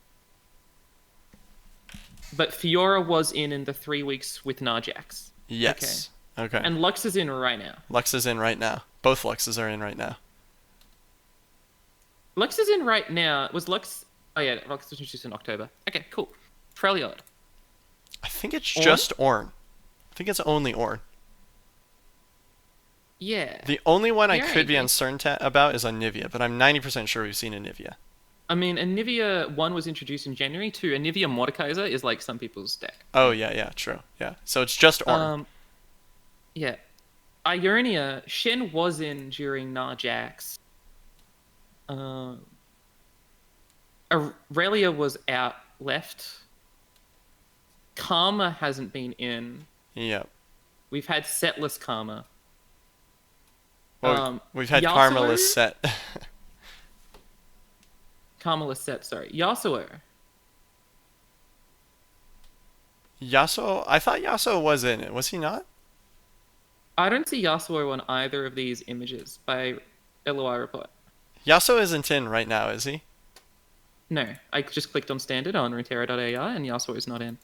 But Fiora was in the 3 weeks with Narjax. Yes. Okay. And Lux is in right now. Lux is in right now. Both Luxes are in right now. Lux is in right now. Was Lux... Oh yeah, Lux was introduced in October. Okay, cool. Freljord. I think it's Ornn? just Ornn. I think it's only Ornn. Yeah. The only one I You're could right, be yeah. uncertain about is on Nivea, but I'm 90% sure we've seen a Nivea. I mean, Anivia 1 was introduced in January. 2, Anivia Mordekaiser is like some people's deck. Oh yeah, yeah, true. Yeah. So it's just Ornn. Um, yeah. Ionia, Shen was in during Narjax. Um, Aurelia was out, left. Karma hasn't been in. Yep. We've had setless Karma. Well, we've had Yasuo? Karmalist set. Karmaless set, sorry. Yasuo. Yasuo, I thought Yasuo was in it. Was he not? I don't see Yasuo on either of these images by LOI report. Yasuo isn't in right now, is he? No, I just clicked on standard on Runeterra.ai and Yasuo is not in.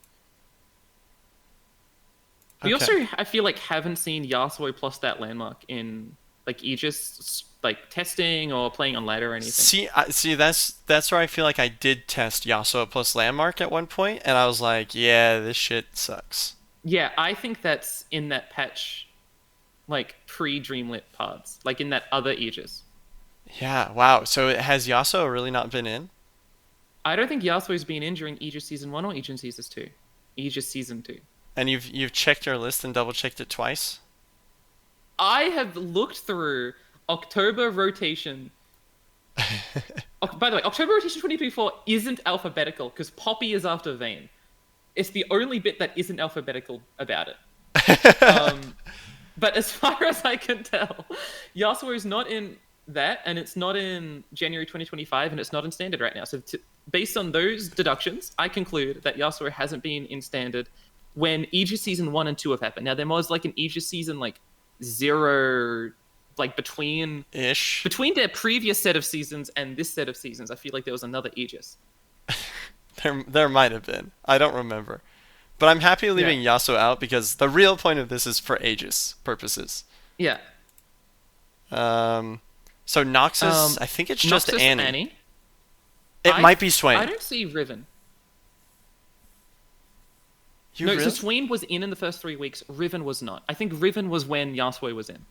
We Okay. also, I feel like, haven't seen Yasuo plus that landmark in like Aegis, like testing or playing on ladder or anything. See, that's where I feel like I did test Yasuo plus Landmark at one point, and I was like, yeah, this shit sucks. Yeah, I think that's in that patch, like pre-Dreamlit paths, like in that other Aegis. Yeah, wow. So has Yasuo really not been in? I don't think Yasuo's been in during Aegis Season 1 or Aegis Season 2. Aegis Season 2. And you've checked your list and double checked it twice? I have looked through October rotation. By the way, October rotation 2024 isn't alphabetical because Poppy is after Vayne. It's the only bit that isn't alphabetical about it. But as far as I can tell, Yasuo is not in that, and it's not in January 2025, and it's not in standard right now. So based on those deductions, I conclude that Yasuo hasn't been in standard when Aegis Season 1 and 2 have happened. Now, there was like an Aegis Season like 0, like between their previous set of seasons and this set of seasons. I feel like there was another Aegis. There might have been. I don't remember. But I'm happy leaving Yasuo out because the real point of this is for Aegis purposes. Yeah. So Noxus, I think it's just Noxus, Annie. It might be Swain. I don't see Riven. You no, really? so Swain was in the first 3 weeks. Riven was not. I think Riven was when Yasuo was in.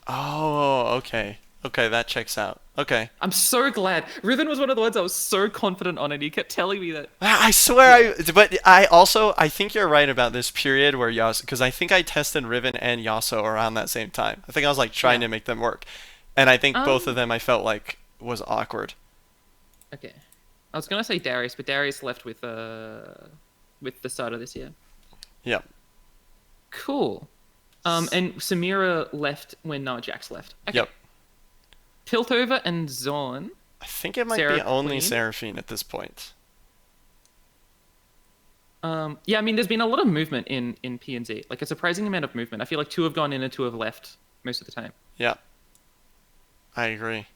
Oh, okay. Okay, that checks out. Okay. I'm so glad. Riven was one of the ones I was so confident on, and he kept telling me that. I swear, but I think you're right about this period where Yasuo, because I think I tested Riven and Yasuo around that same time. I think I was like trying to make them work, and I think both of them I felt like was awkward. Okay, I was gonna say Darius, but Darius left with the start of this year. Yep. Cool. And Samira left when Narjax left. Okay. Yep. Piltover and Zorn. I think it might be only Seraphine at this point. Yeah, I mean, there's been a lot of movement in PNZ. Like a surprising amount of movement. I feel like 2 have gone in and 2 have left most of the time. Yeah. I agree.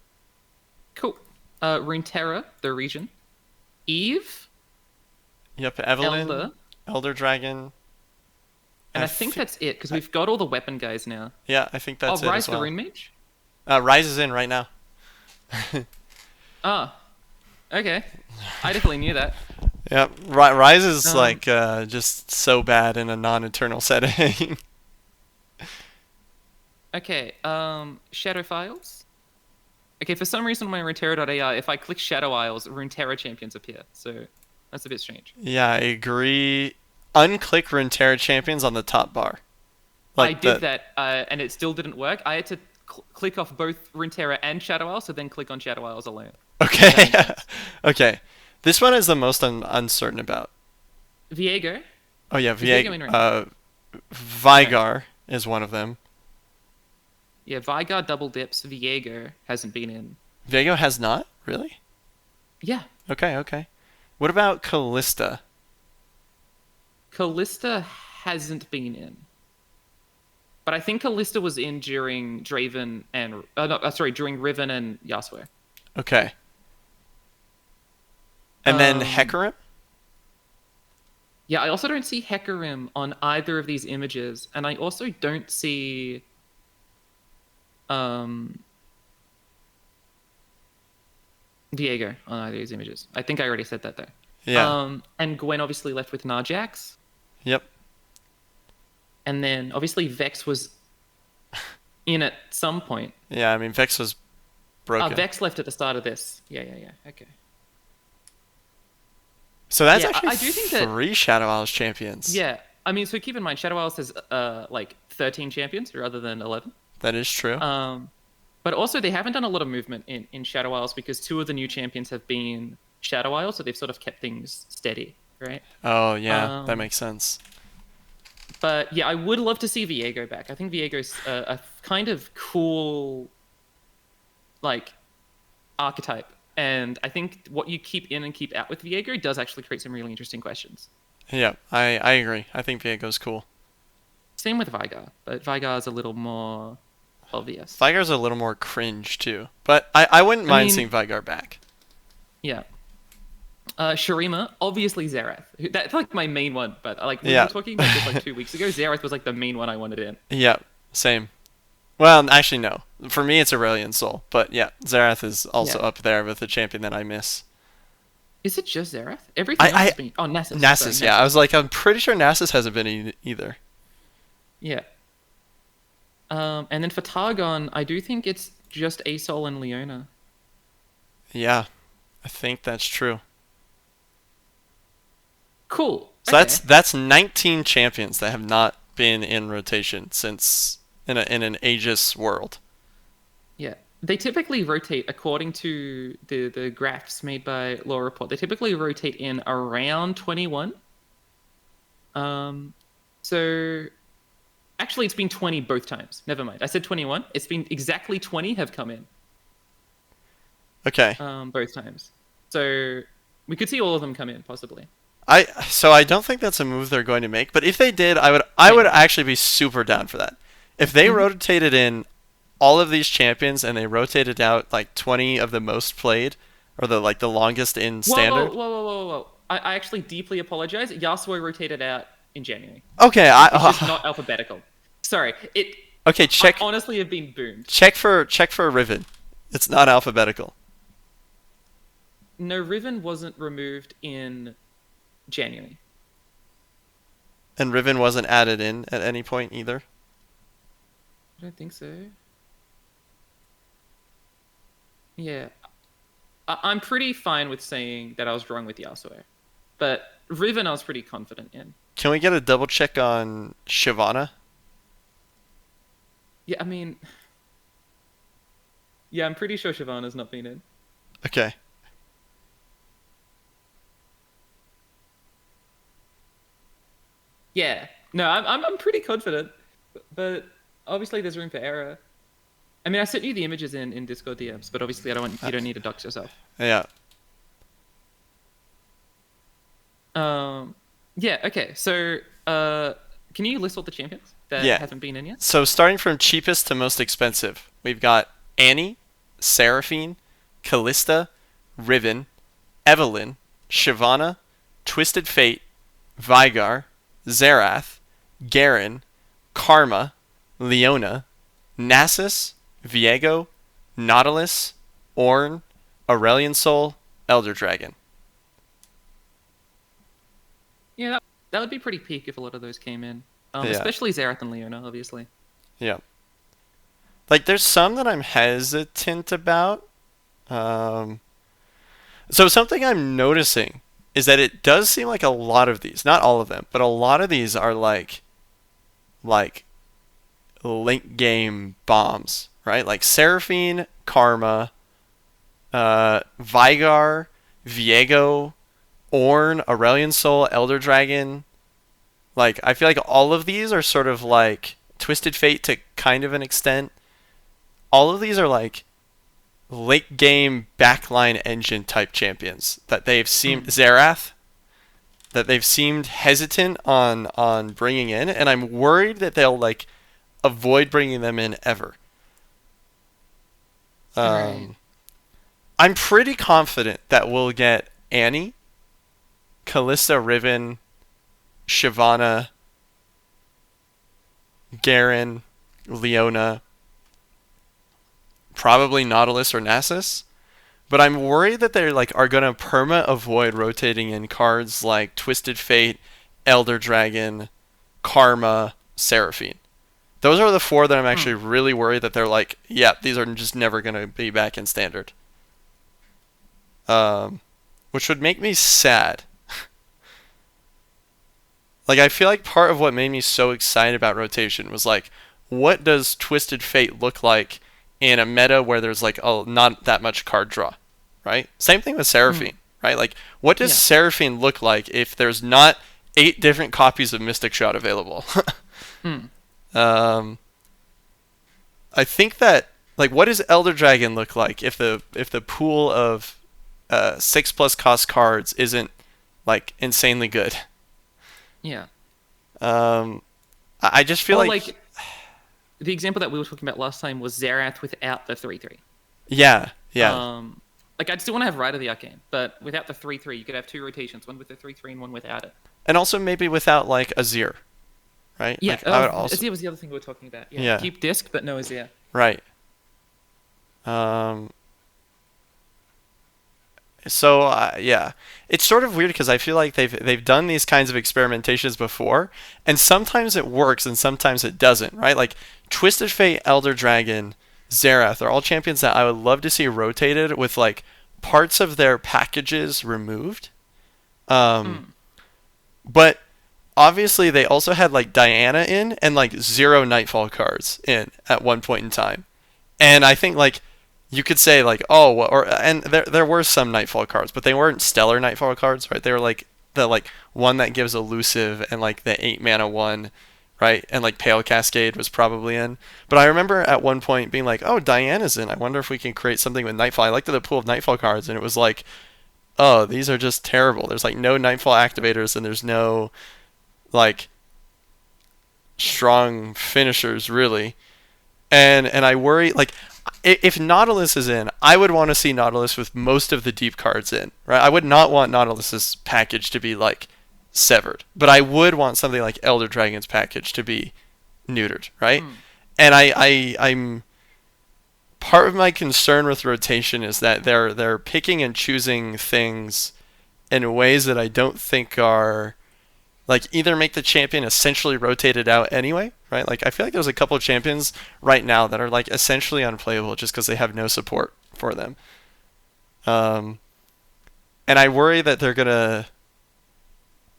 Cool. Runeterra, the region. Eve. Yep, Evelyn. Elder Dragon. And I think that's it, because we've got all the weapon guys now. Yeah, I think that's it Rise as well. the Rune Mage? Rise is in right now. Okay. I definitely knew that. Yep, Rise is like just so bad in a non-eternal setting. Okay, Shadow Files. Okay, for some reason on my Runeterra.ai, if I click Shadow Isles, Runeterra champions appear, so that's a bit strange. Yeah, I agree. Unclick Runeterra champions on the top bar. Like I did that, and it still didn't work. I had to click off both Runeterra and Shadow Isles, so then click on Shadow Isles alone. Okay. Okay. This one is the most uncertain about. Viego. Oh yeah, Viego. Vygar is one of them. Yeah, Vygar double dips. Viego hasn't been in. Viego has not? Really? Yeah. Okay, okay. What about Callista? Callista hasn't been in. But I think Callista was in during Draven and... during Riven and Yasuo. Okay. And then Hecarim? Yeah, I also don't see Hecarim on either of these images. And I also don't see... Viego on either of these images. I think I already said that, though. Yeah. And Gwen obviously left with Narjax. Yep. And then, obviously, Vex was in at some point. Yeah, I mean, Vex was broken. Vex left at the start of this. Yeah. Okay. So that's Yeah, actually I do think that. three Shadow Isles champions. Yeah, I mean, so keep in mind, Shadow Isles has like 13 champions rather than 11. That is true. Um, but also they haven't done a lot of movement in Shadow Isles because two of the new champions have been Shadow Isles, so they've sort of kept things steady, right? Oh yeah, that Um, makes sense. but yeah, I would love to see Viego back. I think Viego's a kind of cool like archetype, and I think what you keep in and keep out with Viego does actually create some really interesting questions. Yeah, I agree. I think Viego's cool. Same with Vigar, but Vigar is a little more obvious. Vigar's a little more cringe too, but I wouldn't I mind seeing mean, Vigar back. yeah. Shurima, obviously Xerath. That's like my main one, but like we were Yeah, talking about this like 2 weeks ago. Xerath was like the main one I wanted in. yeah, same. Well, actually, no. For me, it's Aurelion Soul, but yeah, Zerath is also Yeah. up there with the champion that I miss. Is it just Xerath? Everything else I has been. Oh, Nasus. Sorry, Nasus, yeah. I Nasus. was like, I'm pretty sure Nasus hasn't been either. Yeah. And then for Targon, I do think it's just Asol and Leona. Yeah, I think that's true. Cool. So Okay. that's 19 champions that have not been in rotation since in an Aegis world. Yeah. They typically rotate according to the graphs made by Law Report. They typically rotate in around 21. Um, so actually it's been 20 both times. Never mind. I said 21. It's been exactly 20 have come in Okay. both times. So we could see all of them come in possibly. I don't think that's a move they're going to make, but if they did, I would Maybe. actually be super down for that. If they Hmm. rotated in all of these champions and they rotated out like 20 of the most played or the longest in Whoa, whoa, standard. whoa, whoa, whoa, whoa. I actually deeply apologize. Yasuo rotated out in January. Okay, It's just not alphabetical. Sorry. okay, I check honestly have been boomed. check for Riven. It's not alphabetical. No, Riven wasn't removed in January. And Riven wasn't added in at any point either. I don't think so. Yeah. I'm pretty fine with saying that I was wrong with Yasuo. But Riven I was pretty confident in. Can we get a double check on Shyvana? Yeah, I mean, yeah, I'm pretty sure Shyvana's not been in. Okay. Yeah. No, I'm pretty confident. But obviously there's room for error. I mean, I sent you the images in Discord DMs, but obviously I don't want you don't need to dox yourself. Yeah. Um, yeah, okay. So, can you list all the champions that Yeah. haven't been in yet? So starting from cheapest to most expensive, we've got Annie, Seraphine, Callista, Riven, Evelyn, Shyvana, Twisted Fate, Vigar, Xerath, Garen, Karma, Leona, Nasus, Viego, Nautilus, Ornn, Aurelion Soul, Elder Dragon. Yeah, that would be pretty peak if a lot of those came in. Yeah. Especially Xerath and Leona, obviously. Yeah. Like there's some that I'm hesitant about. Um so something I'm noticing is that it does seem like a lot of these, not all of them, but a lot of these are like link game bombs, right? Like Seraphine, Karma, Vigar, Viego, Ornn, Aurelion Soul, Elder Dragon. Like I feel like all of these are sort of like Twisted Fate to kind of an extent. All of these are like late game backline engine type champions that they've seemed Hmm. Xerath that they've seemed hesitant on bringing in, and I'm worried that they'll like avoid bringing them in ever. All right. Um, I'm pretty confident that we'll get Annie, Callista, Riven, Shyvana, Garen, Leona, probably Nautilus or Nasus. But I'm worried that they're like are gonna perma avoid rotating in cards like Twisted Fate, Elder Dragon, Karma, Seraphine. Those are the four that I'm Hmm. actually really worried that they're like, yeah, these are just never gonna be back in standard. Um, which would make me sad. Like I feel like part of what made me so excited about rotation was like, what does Twisted Fate look like in a meta where there's like not that much card draw, right? Same thing with Mm. Seraphine, right? Like, what does Yeah. Seraphine look like if there's not 8 different copies of Mystic Shot available? Mm. um, I think that like, what does Elder Dragon look like if the pool of 6+ cost cards isn't like insanely good? Yeah. Um, I just feel Or like like the example that we were talking about last time was Zerath without the 3/3. yeah, yeah, Like I'd still want to have Rite of the Arcane, but without the 3/3, you could have two rotations, one with the 3/3 and one without it. and also maybe without like Azir, right? Yeah, Like I would also Azir was the other thing we were talking about. Yeah, yeah, keep disc, but no Azir. right. Um, so yeah, it's sort of weird because I feel like they've done these kinds of experimentations before, and sometimes it works and sometimes it doesn't, right? Like Twisted Fate, Elder Dragon, Xerath are all champions that I would love to see rotated with like parts of their packages removed. Um, Mm. but obviously they also had like Diana in and like 0 Nightfall cards in at one point in time. And I think like you could say like oh or and there were some Nightfall cards, but they weren't stellar Nightfall cards, right? They were like the like one that gives elusive and like the 8 mana one, right? And like Pale Cascade was probably in. But I remember at one point being like, "Oh, Diana's in. I wonder if we can create something with Nightfall." I looked at the pool of Nightfall cards and it was like, "Oh, these are just terrible. There's like no Nightfall activators and there's no like strong finishers really." And I worry like if Nautilus is in, I would want to see Nautilus with most of the deep cards in, right? I would not want Nautilus's package to be like severed, but I would want something like Elder Dragon's package to be neutered, right? Mm. And I'm part of my concern with rotation is that they're picking and choosing things in ways that I don't think are like either make the champion essentially rotated out anyway, right? Like I feel like there's a couple of champions right now that are like essentially unplayable just because they have no support for them. Um, and I worry that they're gonna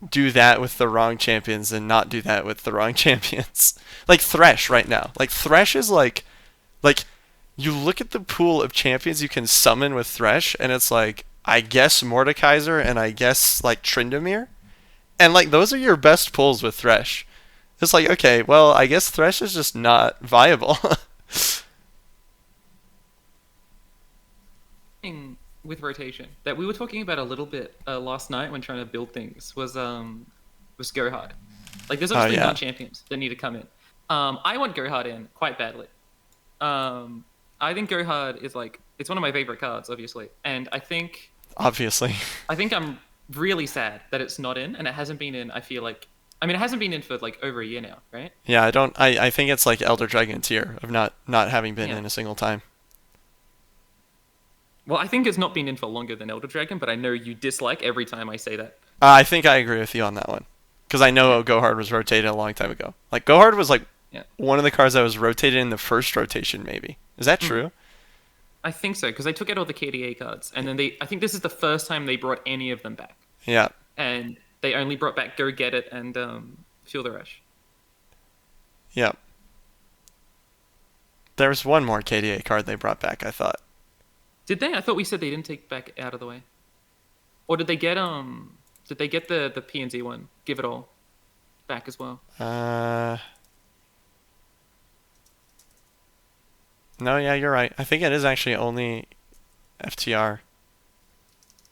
do that with the wrong champions and not do that with the wrong champions. Like Thresh right now. Like Thresh is like you look at the pool of champions you can summon with Thresh and it's like I guess Mordekaiser and I guess like Tryndamere. And like those are your best pulls with Thresh. It's like, okay, well, I guess Thresh is just not viable. Thing with rotation that we were talking about a little bit last night when trying to build things was go hard. Like there's Oh obviously yeah, non-champions that need to come in. I want go hard in quite badly. Um, I think go hard is like it's one of my favorite cards, obviously, and obviously. I think I'm really sad that it's not in and it hasn't been in. I mean, it hasn't been in for like over a year now, right? Yeah, I don't. I think it's like Elder Dragon tier of not having been Yeah. in a single time. Well, I think it's not been in for longer than Elder Dragon, but I know you dislike every time I say that. I think I agree with you on that one because I Yeah. know Gohard was rotated a long time ago. Like Gohard was like Yeah. one of the cards that was rotated in the first rotation. Maybe is that Mm. true? I think so because they took out all the KDA cards, and then I think this is the first time they brought any of them back, Yeah, and they only brought back Go Get It and Feel the Rush. yeah. There was one more KDA card they brought back. I thought. Did they? I thought we said they didn't take back Out of the Way, or did they get the PNZ one? Give It All back as well. Uh, no, yeah, you're right. I think it is actually only FTR.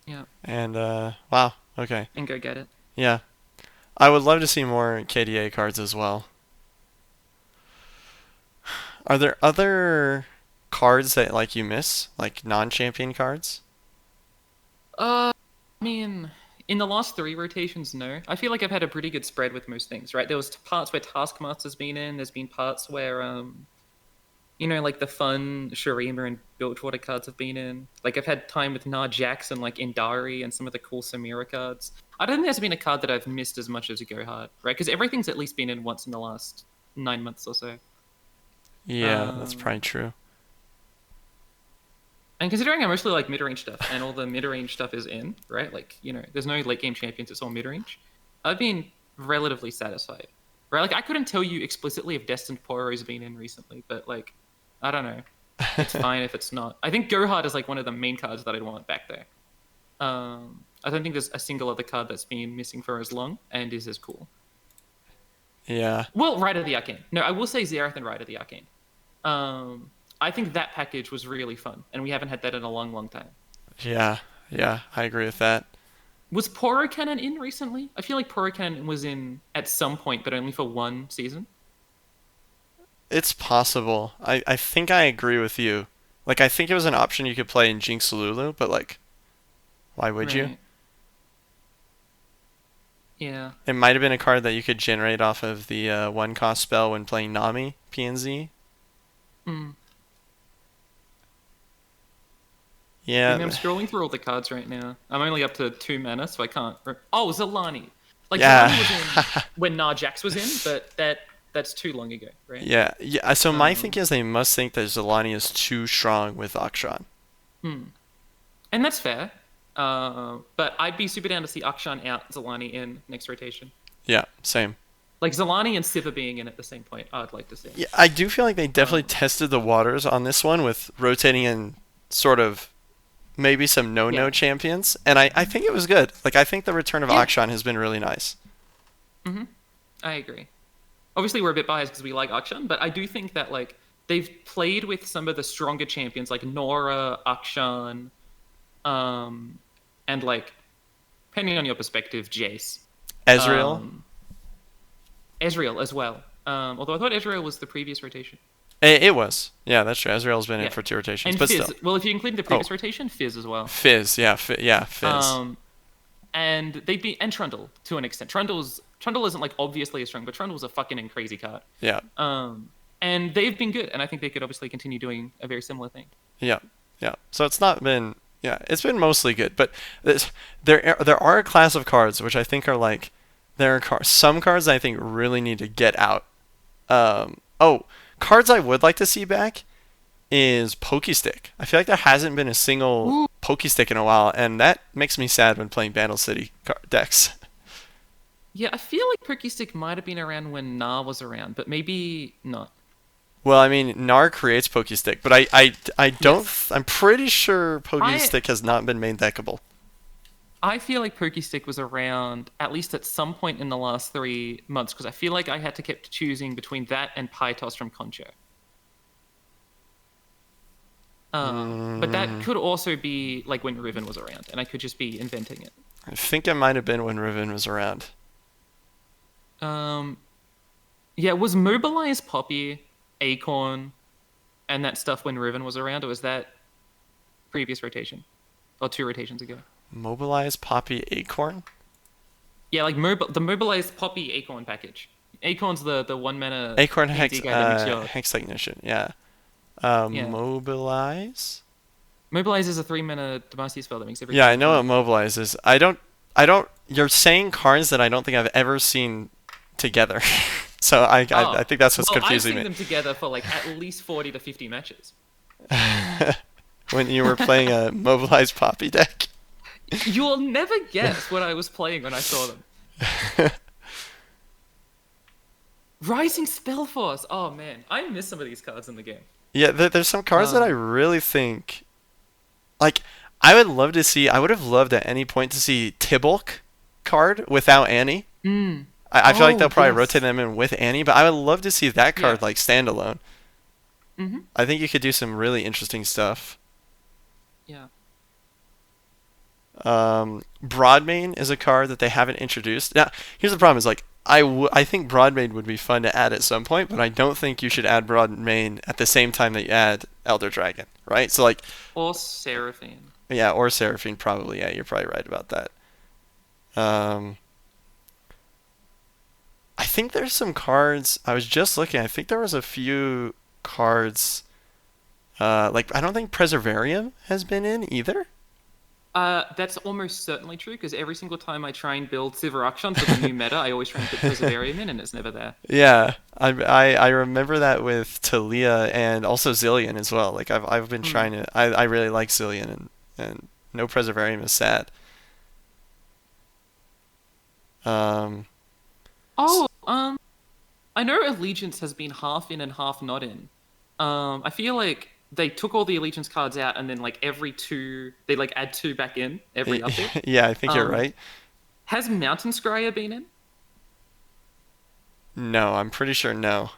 Yeah, And wow, okay, and Go Get It. yeah. I would love to see more KDA cards as well. Are there other cards that like you miss, like non-champion cards? I mean, in the last three rotations, no. I feel like I've had a pretty good spread with most things, right? There was parts where Taskmaster's been in. There's been parts where, like the fun Shurima and Bilgewater cards have been in. Like I've had time with Nar Jackson, like Indari and some of the cool Samira cards. I don't think there's been a card that I've missed as much as Go Hard, right? Because everything's at least been in once in the last 9 months or so. Yeah, that's Um, probably true. and considering I mostly like mid-range stuff, and all the mid-range stuff is in, right? Like, there's no late game champions, it's all mid-range. I've been relatively satisfied. Right? Like I couldn't tell you explicitly if Destined Poro's been in recently, but like I don't know. It's fine if it's not. I think Go Hard is like one of the main cards that I'd want back there. I don't think there's a single other card that's been missing for as long and is as cool. Yeah. Well, Rite of the Arcane. No, I will say Xerath and Rite of the Arcane. I think that package was really fun, and we haven't had that in a long, long time. Yeah. Yeah. I agree with that. Was Poro Cannon in recently? I feel like Poro Cannon was in at some point, but only for one season. It's possible. I think I agree with you. Like, I think it was an option you could play in Jinx Lulu, but like, why would you? Right. Yeah. It might have been a card that you could generate off of the one cost spell when playing Nami PNZ. Mm. I Yeah. mean, I'm scrolling through all the cards right now. I'm only up to 2 mana, so I can't. Oh, Zalani. Like Yeah. Zalani was in when Narjax was in, but that's too long ago, right? Yeah. Yeah. So my Um, thinking is they must think that Zolani is too strong with Akshan. hmm. And that's fair. But I'd be super down to see Akshan out, Zalani in next rotation. Yeah. Same. Like Zalani and Sivir being in at the same point, I'd like to see. Yeah. I do feel like they definitely Um, tested the waters on this one with rotating in sort of maybe some no-no yeah, champions, and I think it was good. Like, I think the return of yeah. Akshan has been really nice. hmm I agree. Obviously, we're a bit biased because we like Akshan, but I do think that like they've played with some of the stronger champions like Nora, Akshan, um, and like depending on your perspective, Jace, Ezreal. um, Ezreal as well. Although I thought Ezreal was the previous rotation. It was. Yeah, that's true. Ezreal's been in Yeah, for two rotations, and but Fizz. still. Well, if you include the Oh, previous rotation, Fizz as well. Fizz. Yeah, yeah, Fizz. Um, and they'd be and Trundle to an extent. Trundle isn't like obviously as strong, but Trundle's a fucking crazy card. Yeah, And they've been good, and I think they could obviously continue doing a very similar thing. yeah, yeah. So it's not been. Yeah, it's been mostly good, but there are a class of cards which I think are like there are some cards I think really need to get out. Oh, cards I would like to see back is Pokestick. I feel like there hasn't been a single Ooh. Pokestick in a while, and that makes me sad when playing Battle City decks. Yeah, I feel like Perky Stick might have been around when Nah was around, but maybe not. Well, I mean, Nar creates Pokestick, but I don't. Yes. I'm pretty sure I Pokestick has not been made deckable. I feel like Perky Stick was around at least at some point in the last 3 months because I feel like I had to keep choosing between that and Pytos from Concho. But that could also be like when Riven was around, and I could just be inventing it. I think it might have been when Riven was around. Um, yeah, was Mobilize Poppy, Acorn, and that stuff when Riven was around, or was that previous rotation? Or 2 rotations ago? Mobilize Poppy Acorn. Yeah, like the Mobilize Poppy Acorn package. Acorn's the 1 mana Acorn AD guy that makes your... Hex Ignition. Yeah. Yeah. Mobilize. Mobilize is a 3 mana Demacia spell that makes every Yeah, I creature know what fly. Mobilize is. I don't. You're saying cards that I don't think I've ever seen together. So I Oh, think that's what's well, I've confusing seen me. them together for like at least 40 to 50 matches. When you were playing a Mobilize Poppy deck. You'll never guess what I was playing when I saw them. Rising Spellforce. Oh man, I miss some of these cards in the game. Yeah, there's some cards that I Um, really think, like, I would love to see. I would have loved at any point to see Tibulk card without Annie. mm. I feel like Oh they'll probably rotate yes. them in with Annie, but I would love to see that Yeah. card like standalone. hmm I think you could do some really interesting stuff. Yeah. Broadmane is a card that they haven't introduced. Now, here's the problem: is like I think Broadmane would be fun to add at some point, but I don't think you should add Broadmane at the same time that you add Elder Dragon, right? So like, Or Seraphine. yeah, or Seraphine probably. Yeah, you're probably right about that. Um, I think there's some cards. I was just looking. I think there was a few cards. Like I don't think Preservarium has been in either. That's almost certainly true because every single time I try and build Sivir for the new meta, I always try and put Preservarium in, and it's never there. Yeah, I remember that with Talia and also Zillion as well. Like I've been Hmm. trying to. I really like Zillion and no Preservarium is sad. Um, Oh, I know Allegiance has been half in and half not in. I feel like they took all the Allegiance cards out and then like every two they like add two back in every update. Yeah, I think you're Um, right. has Mountain Scryer been in? No, I'm pretty sure no.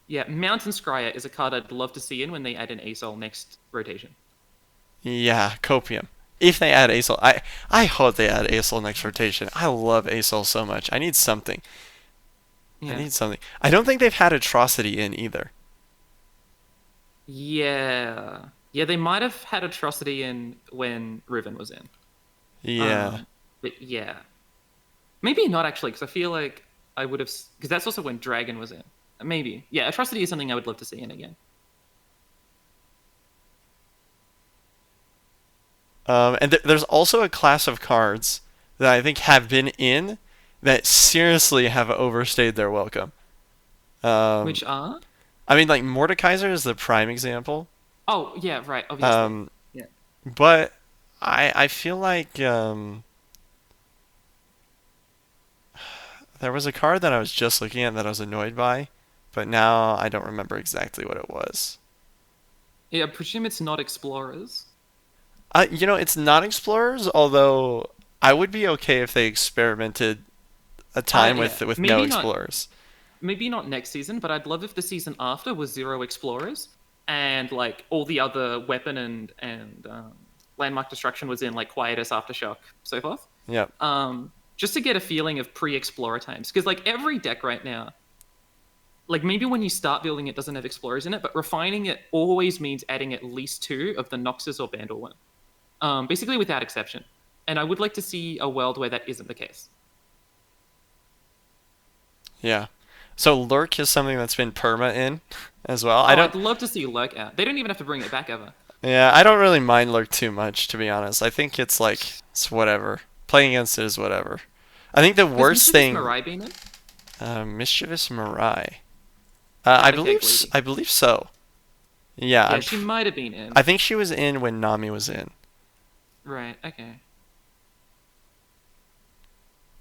Yeah, Mountain Scryer is a card I'd love to see in when they add an ASOL next rotation. Yeah, Copium. If they add ASOL, I hope they add ASOL next rotation. I love ASOL so much. I need something. I Yeah. need something. I don't think they've had Atrocity in either. Yeah. Yeah, they might have had Atrocity in when Riven was in. Yeah. But yeah. Maybe not actually, because I feel like I would have, because that's also when Dragon was in. Maybe. Yeah, Atrocity is something I would love to see in again. And there's also a class of cards that I think have been in that seriously have overstayed their welcome. Um, Which are? I mean, like Mordekaiser is the prime example. Oh, yeah, right, obviously. Um, Yeah. but I feel like there was a card that I was just looking at that I was annoyed by, but now I don't remember exactly what it was. Yeah, I presume it's not Explorers. It's not Explorers, although I would be okay if they experimented a time Yeah. with no Explorers. Maybe not next season, but I'd love if the season after was zero Explorers and like all the other weapon and landmark destruction was in like Quietus, Aftershock, so forth. Yep. Just to get a feeling of pre-Explorer times, because like every deck right now, like maybe when you start building it doesn't have Explorers in it, but refining it always means adding at least two of the Noxus or Bandor one, basically without exception. And I would like to see a world where that isn't the case. Yeah. So Lurk is something that's been perma in as well. I Oh, don't. I'd love to see Lurk out. They don't even have to bring it back ever. Yeah, I don't really mind Lurk too much, to be honest. I think it's like it's whatever. Playing against it is whatever. I think the Has worst Mischievous thing, Mirai been in? Mischievous Mirai. Okay, Greedy. I believe so. Yeah, Yeah, she might have been in. I think she was in when Nami was in. Right, okay.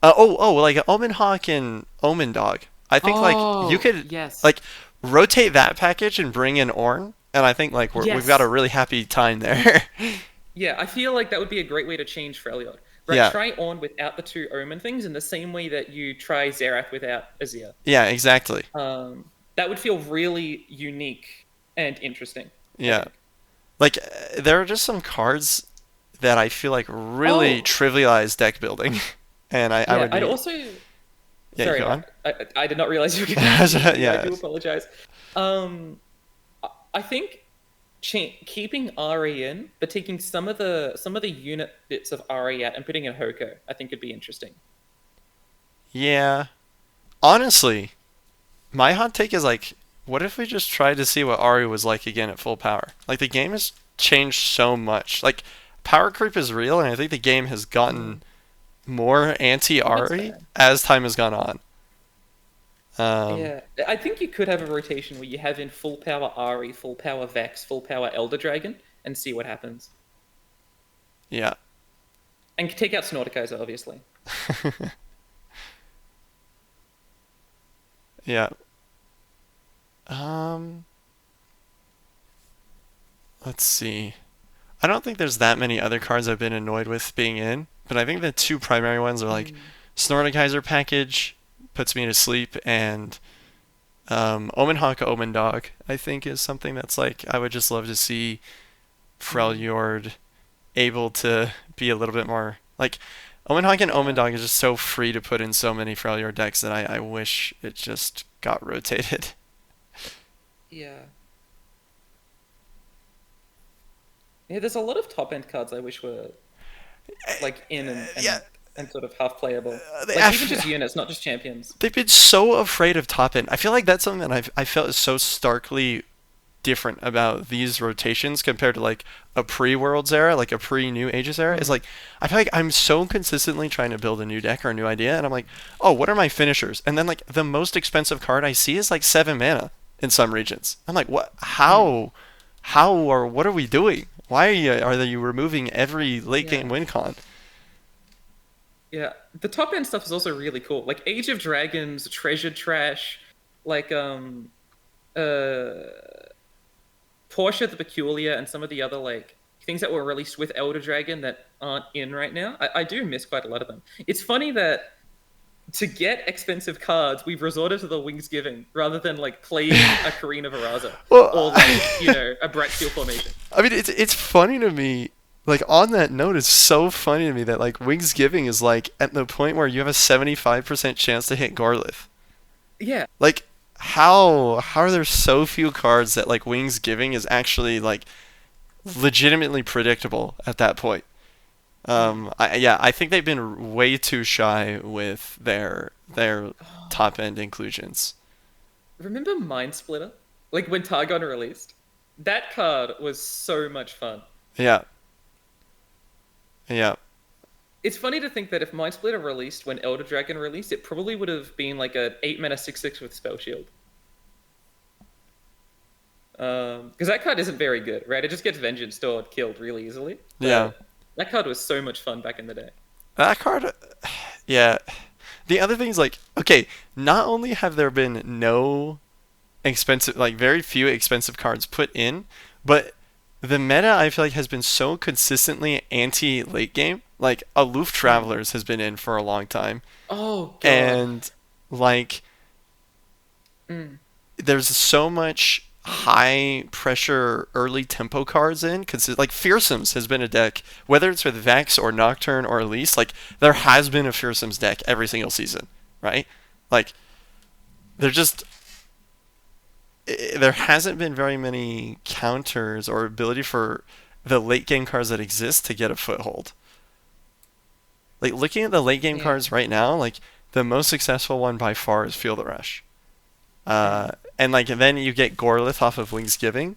Like Omen Hawk and Omen Dog. I think like you Oh, could yes. like rotate that package and bring in Ornn, and I think like we've got a Yes. really happy time there. Yeah, I feel like that would be a great way to change Freljord. Right, Yeah, try on without the two Omen things in the same way that you try Xerath without Azir. yeah, exactly. That would feel really unique and interesting, I Yeah, think. like there are just some cards that I feel like really Oh, trivialize deck building, and I yeah, would I'd be also yeah. sorry, Go on. I did not realize you were going to continue. I Yeah, do apologize. Um, I think keeping Ari in, but taking some of the unit bits of Ari out and putting in Hoko, I think could be interesting. yeah. Honestly, my hot take is like, what if we just tried to see what Ari was like again at full power? Like the game has changed so much. Like power creep is real, and I think the game has Mm, gotten more that's anti-Ari fair. as time has gone on. Um, Yeah, I think you could have a rotation where you have in full power Ari, full power Vex, full power Elder Dragon, and see what happens. yeah, And take out Snortikaiser, obviously. yeah. Um, let's see. I don't think there's that many other cards I've been annoyed with being in, but I think the two primary ones are like Mm, Snortikaiser package puts me to sleep, and Omen Hawk, Omen Dog, I think is something that's like I would just love to see mm, Freljord able to be a little bit more like Omen Hawk and Omen yeah, Dog is just so free to put in so many Freljord decks that I wish it just got rotated. yeah. Yeah, there's a lot of top end cards I wish were like in and, Yeah, and sort of half playable. they Like even have, just units, not just champions. they've been so afraid of top end. I feel like that's something that I felt is so starkly different about these rotations compared to like a pre-Worlds era, like a pre-New Aegis era, is Mm, like I feel like I'm so consistently trying to build a new deck or a new idea, and I'm like, oh, what are my finishers? And then like the most expensive card I see is like 7 mana in some regions. I'm like, what? mm, How or what are we doing? Why are you removing every late game yeah. win con? Yeah, the top end stuff is also really cool. Like Age of Dragons, Treasure Trash, like uh Portia the Peculiar, and some of the other like things that were released with Elder Dragon that aren't in right now. I do miss quite a lot of them. It's funny that to get expensive cards, we've resorted to the Wings Giving rather than like playing a Karina Varaza Well, or like, a Bright Steel Formation. I mean, it's funny to me. Like on that note, it's so funny to me that like Wings Giving is like at the point where you have a 75% chance to hit Gorlith. Yeah. Like how are there so few cards that like Wings Giving is actually like legitimately predictable at that point? Mm. I think they've been way too shy with their top end inclusions. Remember Mind Splitter? Like when Targon released? That card was so much fun. Yeah, yeah. It's funny to think that if Mind Splitter released when Elder Dragon released, it probably would have been like a 8 mana 6/6 with Spell Shield. Because that card isn't very good, right? It just gets Vengeance or killed really easily. Yeah. But that card was so much fun back in the day. That card, yeah. The other thing is like, okay, not only have there been no expensive, like very few expensive cards put in, but the meta I feel like has been so consistently anti late game. Like Aloof Mm. Travelers has been in for a long time, Oh god. and like Mm. there's so much high pressure early tempo cards in because like Fearsomes has been a deck whether it's with Vex or Nocturne or Elise, like there has been a Fearsomes deck every single season, right? Like there just there hasn't been very many counters or ability for the late game cards that exist to get a foothold. Like looking at the late game Yeah. cards right now, like the most successful one by far is Field of Rush. Mm. And like then you get Gorlith off of Wings Giving,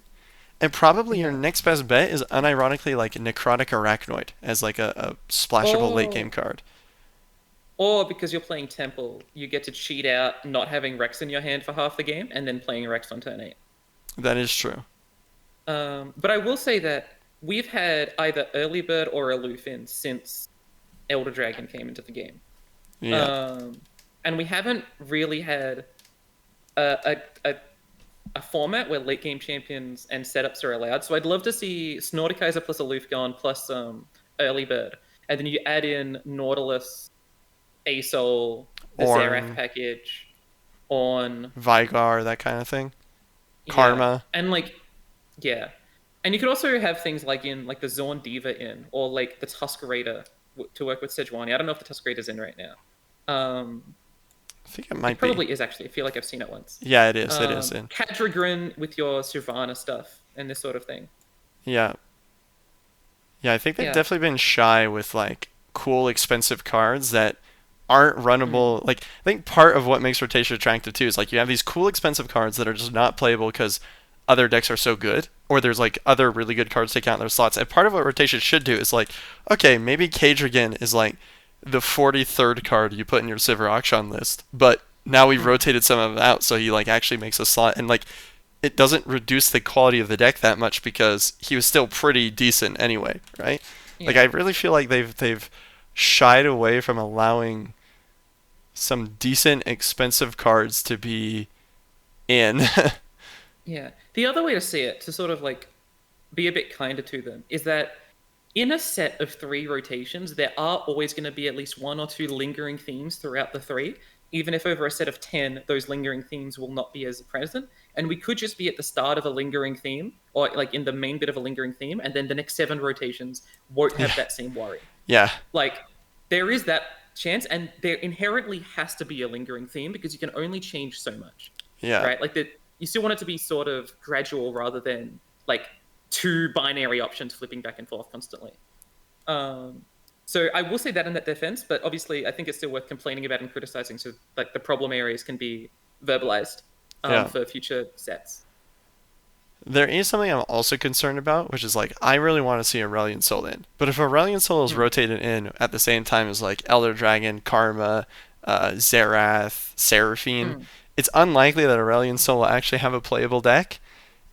and probably your Yeah. next best bet is unironically like Necrotic Arachnoid as like a splashable late game Oh. card. Or because you're playing Temple, you get to cheat out not having Rex in your hand for half the game and then playing Rex on turn 8. That is true. But I will say that we've had either Early Bird or Aloof in since Elder Dragon came into the game. Yeah. Um, and we haven't really had a, a, a, a format where late game champions and setups are allowed. So I'd love to see Snortikaiser plus Aloof gone plus Early Bird. And then you add in Nautilus, Asol, the Xerath Orn, package, on Vigar, that kind of thing. yeah, Karma. and like yeah, and you could also have things like in like the Zorn Diva in, or like the Tuskerator to work with Sejuani. I don't know if the Tuskerator's in right now. I think it It might be. probably is actually. I feel like I've seen it once. Yeah, it is. It is in. Cadragrin with your Sylvana stuff and this sort of thing. Yeah. Yeah, I think they've Yeah. definitely been shy with like cool expensive cards that aren't Mm. runnable. Like I think part of what makes rotation attractive too is like you have these cool expensive cards that are just not playable because other decks are so good, or there's like other really good cards taken out in their slots. And part of what rotation should do is like, okay, maybe Cage again is like the 43rd card you put in your Sivir Auction list, but now we've Mm. rotated some of it out, so he like actually makes a slot, and like it doesn't reduce the quality of the deck that much because he was still pretty decent anyway, right? Like Yeah. I really feel like they've shied away from allowing some decent expensive cards to be in. Yeah. The other way to see it, to sort of like be a bit kinder to them, is that in a set of three rotations, there are always going to be at least one or two lingering themes throughout the three, even if over a set of 10, those lingering themes will not be as present. And we could just be at the start of a lingering theme, or like in the main bit of a lingering theme, and then the next seven rotations won't have Yeah. that same worry. Yeah. Like, there is that chance, and there inherently has to be a lingering theme because you can only change so much, Yeah. right? Like, you still want it to be sort of gradual rather than like two binary options flipping back and forth constantly. Um, so I will say that in that defense, but obviously I think it's still worth complaining about and criticizing so like the problem areas can be verbalized Yeah. for future sets. There is something I'm also concerned about, which is like I really want to see Aurelion Sol in. But if Aurelion Sol is Mm, rotated in at the same time as like Elder Dragon, Karma, Xerath, Seraphine, mm, it's unlikely that Aurelion Sol will actually have a playable deck.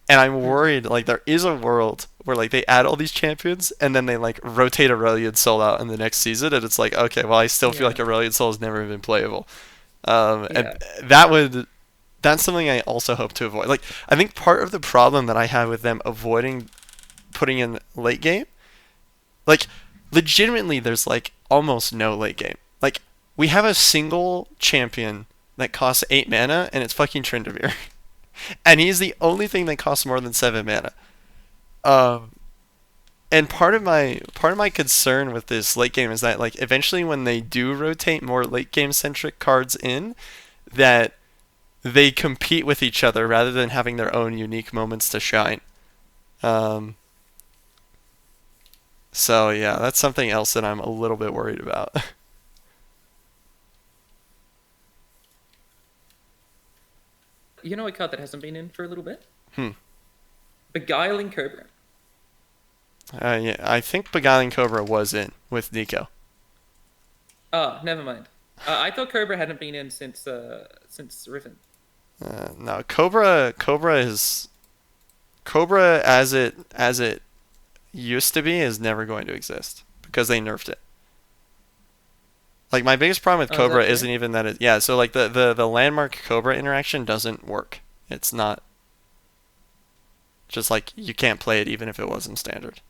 And I'm Mm. worried, like, there is a world where, like, they add all these champions and then they, like, rotate Aurelion Sol out in the next season. And it's like, okay, well, I still feel like Yeah. Aurelion Sol has never been playable. And Yeah. that would. That's something I also hope to avoid. Like, I think part of the problem that I have with them avoiding putting in late game, like, legitimately, there's, like, almost no late game. Like, we have a single champion that costs 8 mana, and it's fucking Tryndamere. And he's the only thing that costs more than 7 mana. Um, and part of my concern with this late game is that, like, eventually when they do rotate more late game centric cards in, that they compete with each other rather than having their own unique moments to shine. Um, so yeah, that's something else that I'm a little bit worried about. You know a card that hasn't been in for a little bit? Hmm. Beguiling Cobra. Yeah, I think Beguiling Cobra was in with Nico. Oh, never mind. I thought Cobra hadn't been in since Riven. No, Cobra as it used to be is never going to exist because they nerfed it. Like, my biggest problem with Oh, is that Cobra true? isn't even that it, yeah, so like the landmark Cobra interaction doesn't work. It's not just like you can't play it even if it wasn't standard.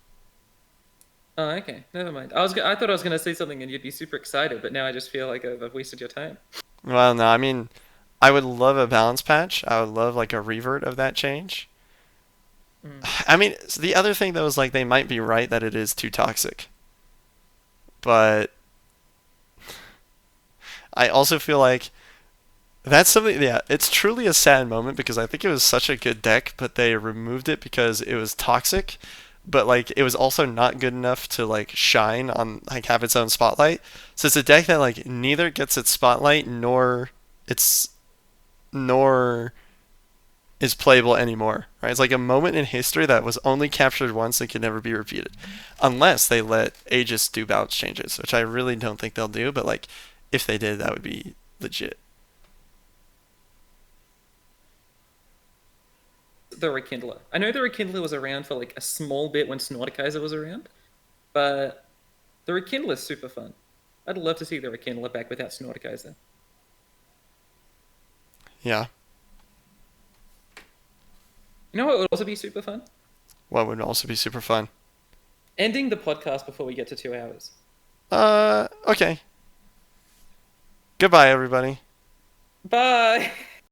Oh, okay. Never mind. I thought I was gonna say something and you'd be super excited, but now I just feel like I've wasted your time. Well, no, I mean, I would love a balance patch. I would love like a revert of that change. Mm. I mean, the other thing though is like they might be right that it is too toxic, but I also feel like that's something. Yeah, it's truly a sad moment because I think it was such a good deck, but they removed it because it was toxic. But like it was also not good enough to like shine on like have its own spotlight. So it's a deck that like neither gets its spotlight its nor is playable anymore. Right? It's like a moment in history that was only captured once and can never be repeated, unless they let Aegis do balance changes, which I really don't think they'll do. But like if they did, that would be legit. The Rekindler. I know the Rekindler was around for like a small bit when Snortikaiser was around, but the Rekindler's super fun. I'd love to see the Rekindler back without Snortikaiser. Yeah. You know what would also be super fun? What would also be super fun. Ending the podcast before we get to 2 hours. Okay. Goodbye, everybody. Bye!